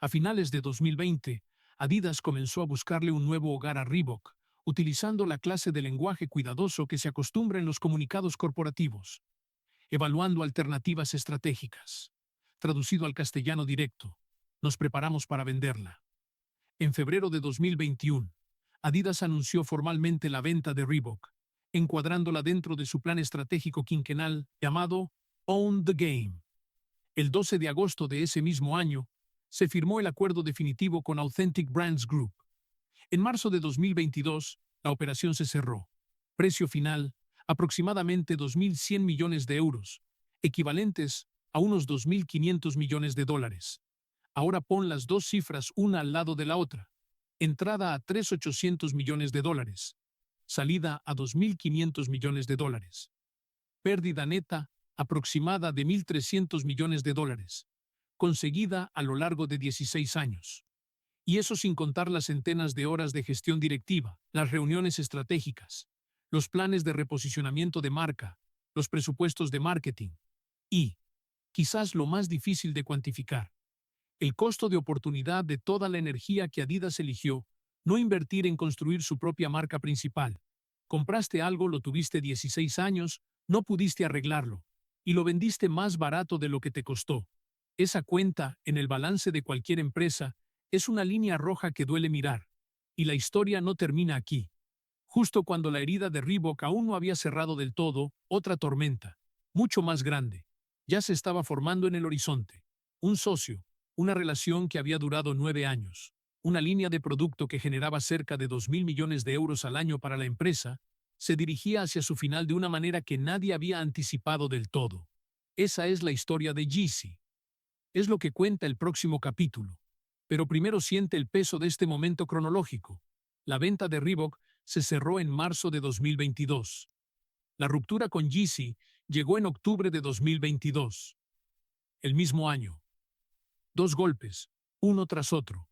A finales de 2020, Adidas comenzó a buscarle un nuevo hogar a Reebok, utilizando la clase de lenguaje cuidadoso que se acostumbra en los comunicados corporativos, evaluando alternativas estratégicas. Traducido al castellano directo, nos preparamos para venderla. En febrero de 2021, Adidas anunció formalmente la venta de Reebok, encuadrándola dentro de su plan estratégico quinquenal llamado Own the Game. El 12 de agosto de ese mismo año, se firmó el acuerdo definitivo con Authentic Brands Group. En marzo de 2022, la operación se cerró. Precio final, aproximadamente 2.100 millones de euros, equivalentes a unos 2.500 millones de dólares. Ahora pon las dos cifras una al lado de la otra. Entrada a 3.800 millones de dólares. Salida a 2.500 millones de dólares. Pérdida neta aproximada de 1.300 millones de dólares, conseguida a lo largo de 16 años. Y eso sin contar las centenas de horas de gestión directiva, las reuniones estratégicas, los planes de reposicionamiento de marca, los presupuestos de marketing y, quizás lo más difícil de cuantificar, el costo de oportunidad de toda la energía que Adidas eligió no invertir en construir su propia marca principal. Compraste algo, lo tuviste 16 años, no pudiste arreglarlo, y lo vendiste más barato de lo que te costó. Esa cuenta, en el balance de cualquier empresa, es una línea roja que duele mirar. Y la historia no termina aquí. Justo cuando la herida de Reebok aún no había cerrado del todo, otra tormenta, mucho más grande, ya se estaba formando en el horizonte. Un socio, una relación que había durado 9 años, una línea de producto que generaba cerca de 2.000 millones de euros al año para la empresa, se dirigía hacia su final de una manera que nadie había anticipado del todo. Esa es la historia de Yeezy. Es lo que cuenta el próximo capítulo. Pero primero siente el peso de este momento cronológico. La venta de Reebok se cerró en marzo de 2022. La ruptura con Yeezy llegó en octubre de 2022. El mismo año. Dos golpes, uno tras otro.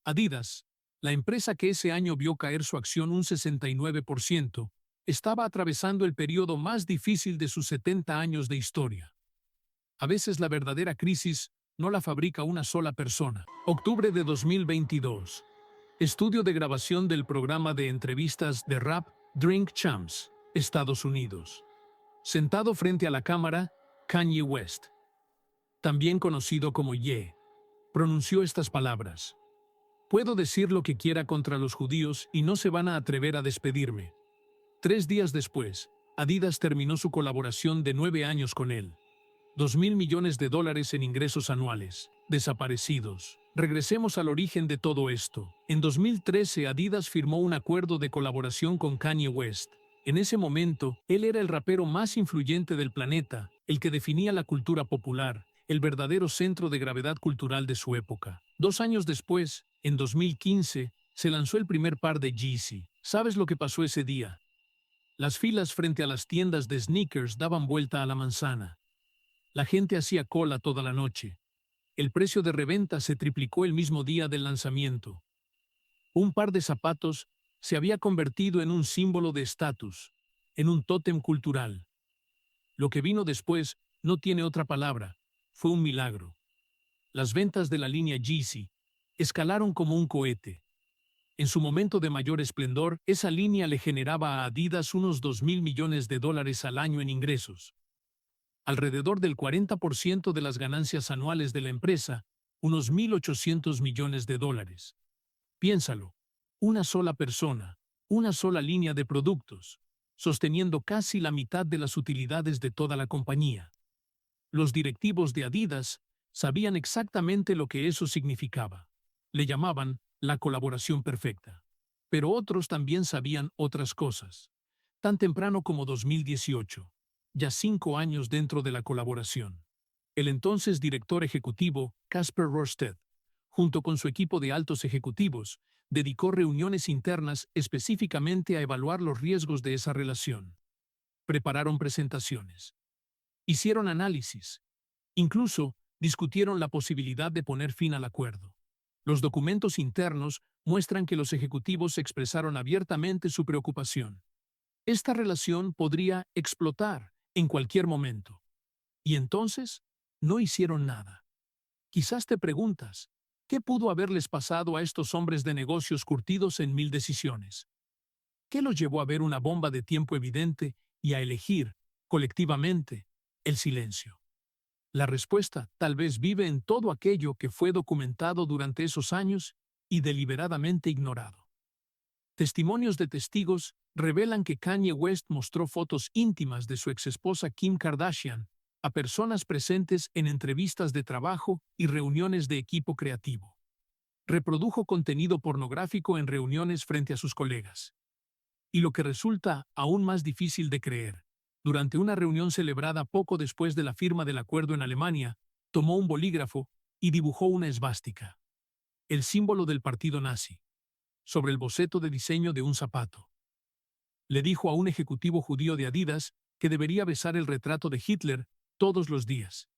Adidas, la empresa que ese año vio caer su acción un 69%, estaba atravesando el periodo más difícil de sus 70 años de historia. A veces la verdadera crisis no la fabrica una sola persona. Octubre de 2022. Estudio de grabación del programa de entrevistas de rap Drink Champs, Estados Unidos. Sentado frente a la cámara, Kanye West, también conocido como Ye, pronunció estas palabras. Puedo decir lo que quiera contra los judíos y no se van a atrever a despedirme. 3 días después, Adidas terminó su colaboración de 9 años con él. $2.000 millones en ingresos anuales, desaparecidos. Regresemos al origen de todo esto. En 2013, Adidas firmó un acuerdo de colaboración con Kanye West. En ese momento, él era el rapero más influyente del planeta, el que definía la cultura popular, el verdadero centro de gravedad cultural de su época. 2 años después, en 2015, se lanzó el primer par de Yeezy. ¿Sabes lo que pasó ese día? Las filas frente a las tiendas de sneakers daban vuelta a la manzana. La gente hacía cola toda la noche. El precio de reventa se triplicó el mismo día del lanzamiento. Un par de zapatos se había convertido en un símbolo de estatus, en un tótem cultural. Lo que vino después no tiene otra palabra, fue un milagro. Las ventas de la línea Yeezy escalaron como un cohete. En su momento de mayor esplendor, esa línea le generaba a Adidas unos $2.000 millones al año en ingresos. Alrededor del 40% de las ganancias anuales de la empresa, unos $1.800 millones. Piénsalo, una sola persona, una sola línea de productos, sosteniendo casi la mitad de las utilidades de toda la compañía. Los directivos de Adidas sabían exactamente lo que eso significaba. Le llamaban la colaboración perfecta. Pero otros también sabían otras cosas. Tan temprano como 2018. Ya 5 años dentro de la colaboración. El entonces director ejecutivo, Casper Rorsted, junto con su equipo de altos ejecutivos, dedicó reuniones internas específicamente a evaluar los riesgos de esa relación. Prepararon presentaciones. Hicieron análisis. Incluso, discutieron la posibilidad de poner fin al acuerdo. Los documentos internos muestran que los ejecutivos expresaron abiertamente su preocupación. Esta relación podría explotar en cualquier momento. Y entonces, no hicieron nada. Quizás te preguntas, ¿qué pudo haberles pasado a estos hombres de negocios curtidos en 1000 decisiones? ¿Qué los llevó a ver una bomba de tiempo evidente y a elegir, colectivamente, el silencio? La respuesta tal vez vive en todo aquello que fue documentado durante esos años y deliberadamente ignorado. Testimonios de testigos revelan que Kanye West mostró fotos íntimas de su exesposa Kim Kardashian a personas presentes en entrevistas de trabajo y reuniones de equipo creativo. Reprodujo contenido pornográfico en reuniones frente a sus colegas. Y lo que resulta aún más difícil de creer, durante una reunión celebrada poco después de la firma del acuerdo en Alemania, tomó un bolígrafo y dibujó una esvástica, el símbolo del partido nazi, sobre el boceto de diseño de un zapato. Le dijo a un ejecutivo judío de Adidas que debería besar el retrato de Hitler todos los días.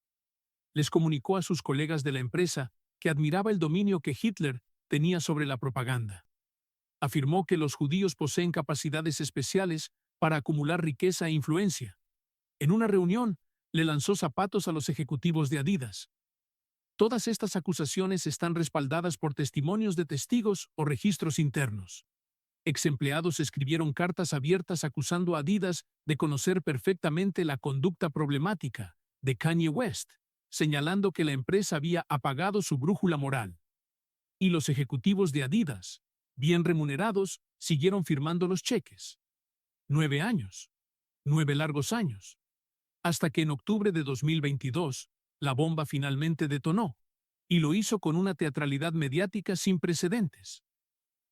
Les comunicó a sus colegas de la empresa que admiraba el dominio que Hitler tenía sobre la propaganda. Afirmó que los judíos poseen capacidades especiales para acumular riqueza e influencia. En una reunión, le lanzó zapatos a los ejecutivos de Adidas. Todas estas acusaciones están respaldadas por testimonios de testigos o registros internos. Exempleados escribieron cartas abiertas acusando a Adidas de conocer perfectamente la conducta problemática de Kanye West, señalando que la empresa había apagado su brújula moral. Y los ejecutivos de Adidas, bien remunerados, siguieron firmando los cheques. 9 años. 9 largos años. Hasta que en octubre de 2022, la bomba finalmente detonó, y lo hizo con una teatralidad mediática sin precedentes.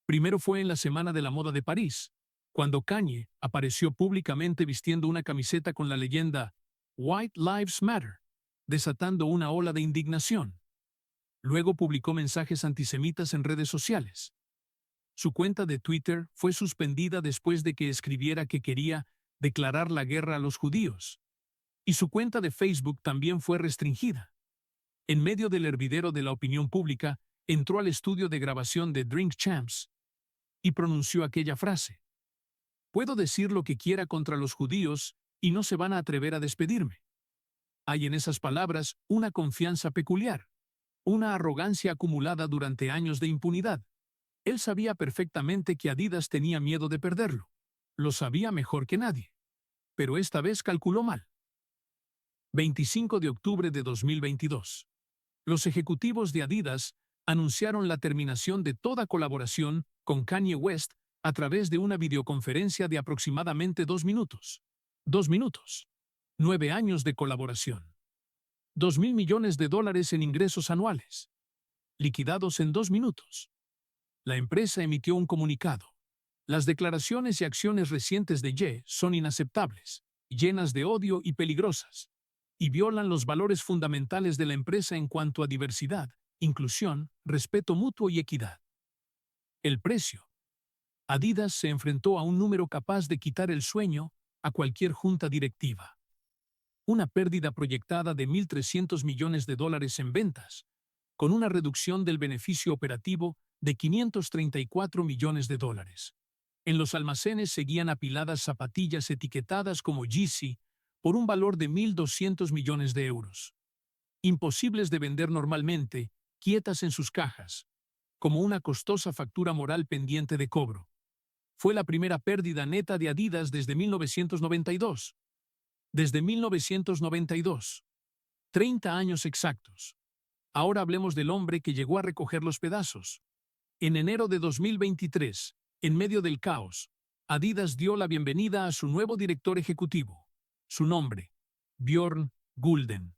Primero fue en la Semana de la Moda de París, cuando Kanye apareció públicamente vistiendo una camiseta con la leyenda White Lives Matter, desatando una ola de indignación. Luego publicó mensajes antisemitas en redes sociales. Su cuenta de Twitter fue suspendida después de que escribiera que quería declarar la guerra a los judíos. Y su cuenta de Facebook también fue restringida. En medio del hervidero de la opinión pública, entró al estudio de grabación de Drink Champs y pronunció aquella frase: puedo decir lo que quiera contra los judíos y no se van a atrever a despedirme. Hay en esas palabras una confianza peculiar, una arrogancia acumulada durante años de impunidad. Él sabía perfectamente que Adidas tenía miedo de perderlo. Lo sabía mejor que nadie. Pero esta vez calculó mal. 25 de octubre de 2022. Los ejecutivos de Adidas anunciaron la terminación de toda colaboración con Kanye West a través de una videoconferencia de aproximadamente 2 minutos. 2 minutos. 9 años de colaboración. 2.000 millones de dólares en ingresos anuales, liquidados en 2 minutos. La empresa emitió un comunicado. Las declaraciones y acciones recientes de Ye son inaceptables, llenas de odio y peligrosas, y violan los valores fundamentales de la empresa en cuanto a diversidad, inclusión, respeto mutuo y equidad. El precio. Adidas se enfrentó a un número capaz de quitar el sueño a cualquier junta directiva. Una pérdida proyectada de 1.300 millones de dólares en ventas, con una reducción del beneficio operativo de 534 millones de dólares. En los almacenes seguían apiladas zapatillas etiquetadas como Yeezy por un valor de 1.200 millones de euros. Imposibles de vender normalmente, quietas en sus cajas, como una costosa factura moral pendiente de cobro. Fue la primera pérdida neta de Adidas desde 1992. Desde 1992. 30 años exactos. Ahora hablemos del hombre que llegó a recoger los pedazos. En enero de 2023, en medio del caos, Adidas dio la bienvenida a su nuevo director ejecutivo. Su nombre, Björn Gulden.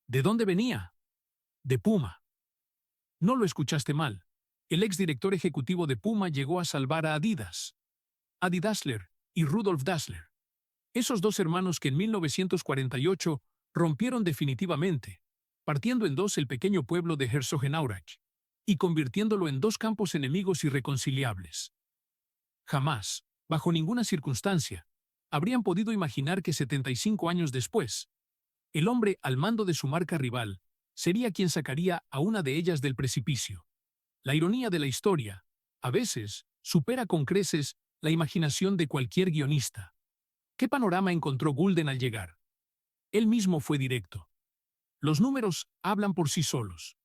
¿De dónde venía? De Puma. No lo escuchaste mal. El exdirector ejecutivo de Puma llegó a salvar a Adidas. Adi Dassler y Rudolf Dassler. Esos dos hermanos que en 1948 rompieron definitivamente, partiendo en dos el pequeño pueblo de Herzogenaurach y convirtiéndolo en dos campos enemigos irreconciliables. Jamás, bajo ninguna circunstancia, habrían podido imaginar que 75 años después, el hombre al mando de su marca rival sería quien sacaría a una de ellas del precipicio. La ironía de la historia, a veces, supera con creces la imaginación de cualquier guionista. ¿Qué panorama encontró Gulden al llegar? Él mismo fue directo. Los números hablan por sí solos.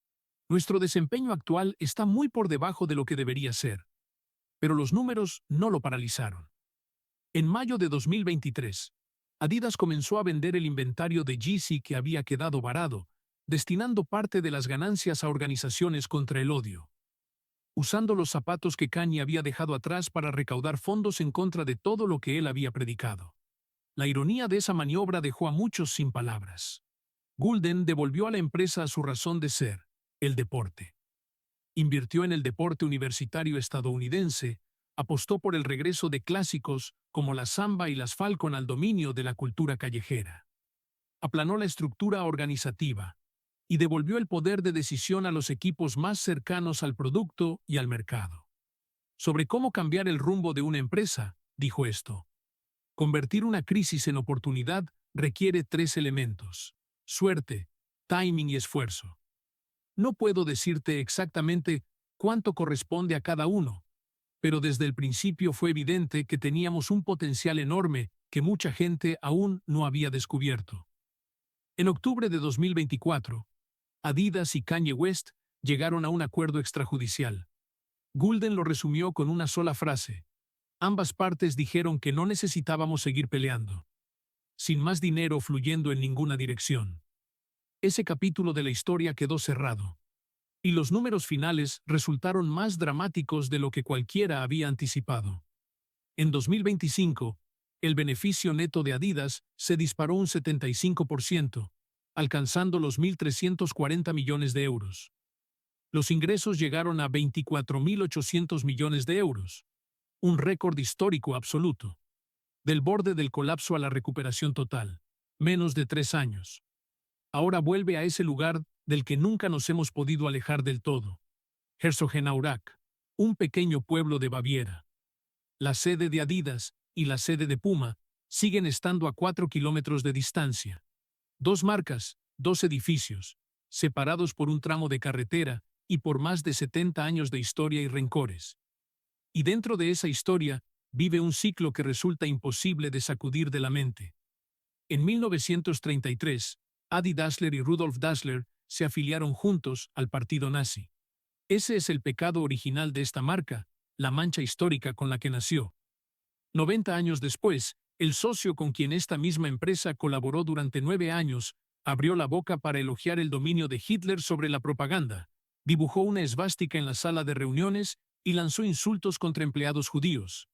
Nuestro desempeño actual está muy por debajo de lo que debería ser. Pero los números no lo paralizaron. En mayo de 2023, Adidas comenzó a vender el inventario de Yeezy que había quedado varado, destinando parte de las ganancias a organizaciones contra el odio. Usando los zapatos que Kanye había dejado atrás para recaudar fondos en contra de todo lo que él había predicado. La ironía de esa maniobra dejó a muchos sin palabras. Gulden devolvió a la empresa a su razón de ser, el deporte. Invirtió en el deporte universitario estadounidense, apostó por el regreso de clásicos como la samba y las Falcon al dominio de la cultura callejera. Aplanó la estructura organizativa y devolvió el poder de decisión a los equipos más cercanos al producto y al mercado. Sobre cómo cambiar el rumbo de una empresa, dijo esto. Convertir una crisis en oportunidad requiere 3 elementos: suerte, timing y esfuerzo. No puedo decirte exactamente cuánto corresponde a cada uno, pero desde el principio fue evidente que teníamos un potencial enorme que mucha gente aún no había descubierto. En octubre de 2024, Adidas y Kanye West llegaron a un acuerdo extrajudicial. Gulden lo resumió con una sola frase. Ambas partes dijeron que no necesitábamos seguir peleando, sin más dinero fluyendo en ninguna dirección. Ese capítulo de la historia quedó cerrado, y los números finales resultaron más dramáticos de lo que cualquiera había anticipado. En 2025, el beneficio neto de Adidas se disparó un 75%, alcanzando los 1.340 millones de euros. Los ingresos llegaron a 24.800 millones de euros, un récord histórico absoluto. Del borde del colapso a la recuperación total, menos de 3 años. Ahora vuelve a ese lugar del que nunca nos hemos podido alejar del todo. Herzogenaurach, un pequeño pueblo de Baviera. La sede de Adidas y la sede de Puma siguen estando a 4 kilómetros de distancia. Dos marcas, dos edificios, separados por un tramo de carretera y por más de 70 años de historia y rencores. Y dentro de esa historia, vive un ciclo que resulta imposible de sacudir de la mente. En 1933, Adi Dassler y Rudolf Dassler se afiliaron juntos al partido nazi. Ese es el pecado original de esta marca, la mancha histórica con la que nació. 90 años después, el socio con quien esta misma empresa colaboró durante 9 años, abrió la boca para elogiar el dominio de Hitler sobre la propaganda, dibujó una esvástica en la sala de reuniones y lanzó insultos contra empleados judíos.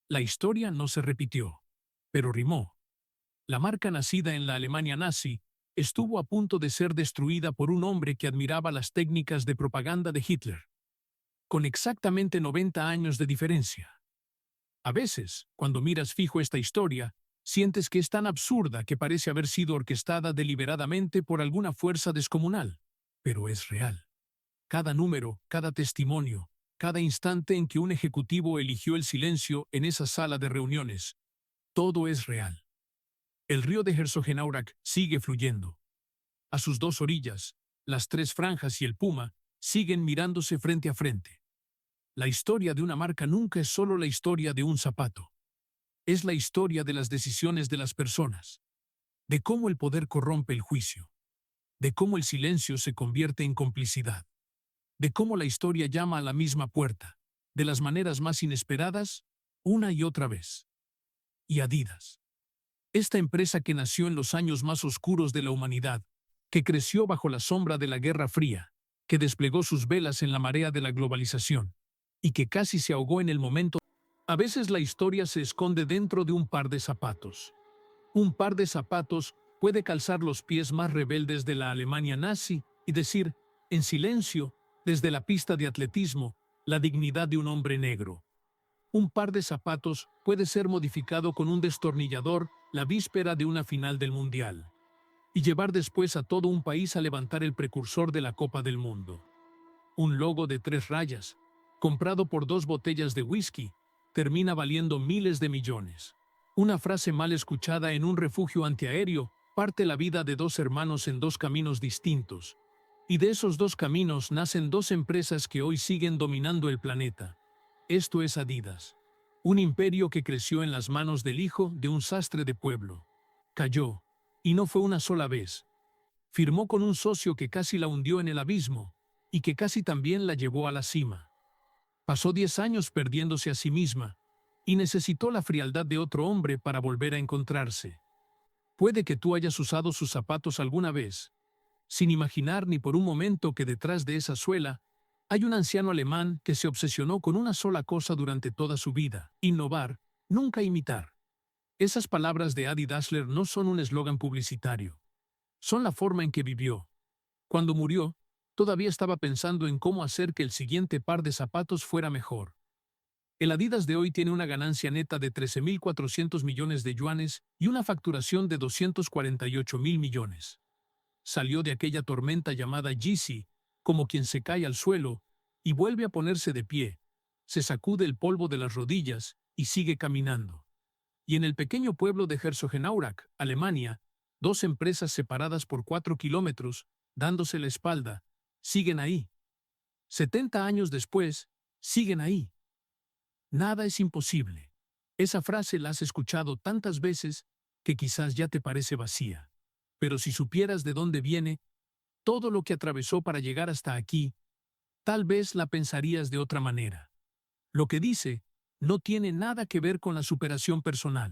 La historia no se repitió, pero rimó. La marca nacida en la Alemania nazi estuvo a punto de ser destruida por un hombre que admiraba las técnicas de propaganda de Hitler. Con exactamente 90 años de diferencia. A veces, cuando miras fijo esta historia, sientes que es tan absurda que parece haber sido orquestada deliberadamente por alguna fuerza descomunal. Pero es real. Cada número, cada testimonio, cada instante en que un ejecutivo eligió el silencio en esa sala de reuniones, todo es real. El río de Herzogenaurach sigue fluyendo. A sus dos orillas, las tres franjas y el puma siguen mirándose frente a frente. La historia de una marca nunca es solo la historia de un zapato. Es la historia de las decisiones de las personas, de cómo el poder corrompe el juicio, de cómo el silencio se convierte en complicidad, de cómo la historia llama a la misma puerta, de las maneras más inesperadas, una y otra vez. Y Adidas. Esta empresa que nació en los años más oscuros de la humanidad, que creció bajo la sombra de la Guerra Fría, que desplegó sus velas en la marea de la globalización, y que casi se ahogó en el momento. A veces la historia se esconde dentro de un par de zapatos. Un par de zapatos puede calzar los pies más rebeldes de la Alemania nazi y decir, en silencio, desde la pista de atletismo, la dignidad de un hombre negro. Un par de zapatos puede ser modificado con un destornillador la víspera de una final del Mundial y llevar después a todo un país a levantar el precursor de la Copa del Mundo. Un logo de 3 rayas, comprado por 2 botellas de whisky, termina valiendo miles de millones. Una frase mal escuchada en un refugio antiaéreo parte la vida de 2 hermanos en 2 caminos distintos. Y de esos 2 caminos nacen 2 empresas que hoy siguen dominando el planeta. Esto es Adidas. Un imperio que creció en las manos del hijo de un sastre de pueblo. Cayó, y no fue una sola vez. Firmó con un socio que casi la hundió en el abismo, y que casi también la llevó a la cima. Pasó 10 años perdiéndose a sí misma, y necesitó la frialdad de otro hombre para volver a encontrarse. Puede que tú hayas usado sus zapatos alguna vez, sin imaginar ni por un momento que detrás de esa suela hay un anciano alemán que se obsesionó con una sola cosa durante toda su vida: innovar, nunca imitar. Esas palabras de Adi Dassler no son un eslogan publicitario. Son la forma en que vivió. Cuando murió, todavía estaba pensando en cómo hacer que el siguiente par de zapatos fuera mejor. El Adidas de hoy tiene una ganancia neta de 13.400 millones de yuanes y una facturación de 248.000 millones. Salió de aquella tormenta llamada Yeezy, como quien se cae al suelo, y vuelve a ponerse de pie, se sacude el polvo de las rodillas y sigue caminando. Y en el pequeño pueblo de Herzogenaurach, Alemania, 2 empresas separadas por 4 kilómetros, dándose la espalda, siguen ahí. 70 años después, siguen ahí. Nada es imposible. Esa frase la has escuchado tantas veces que quizás ya te parece vacía. Pero si supieras de dónde viene, todo lo que atravesó para llegar hasta aquí, tal vez la pensarías de otra manera. Lo que dice no tiene nada que ver con la superación personal.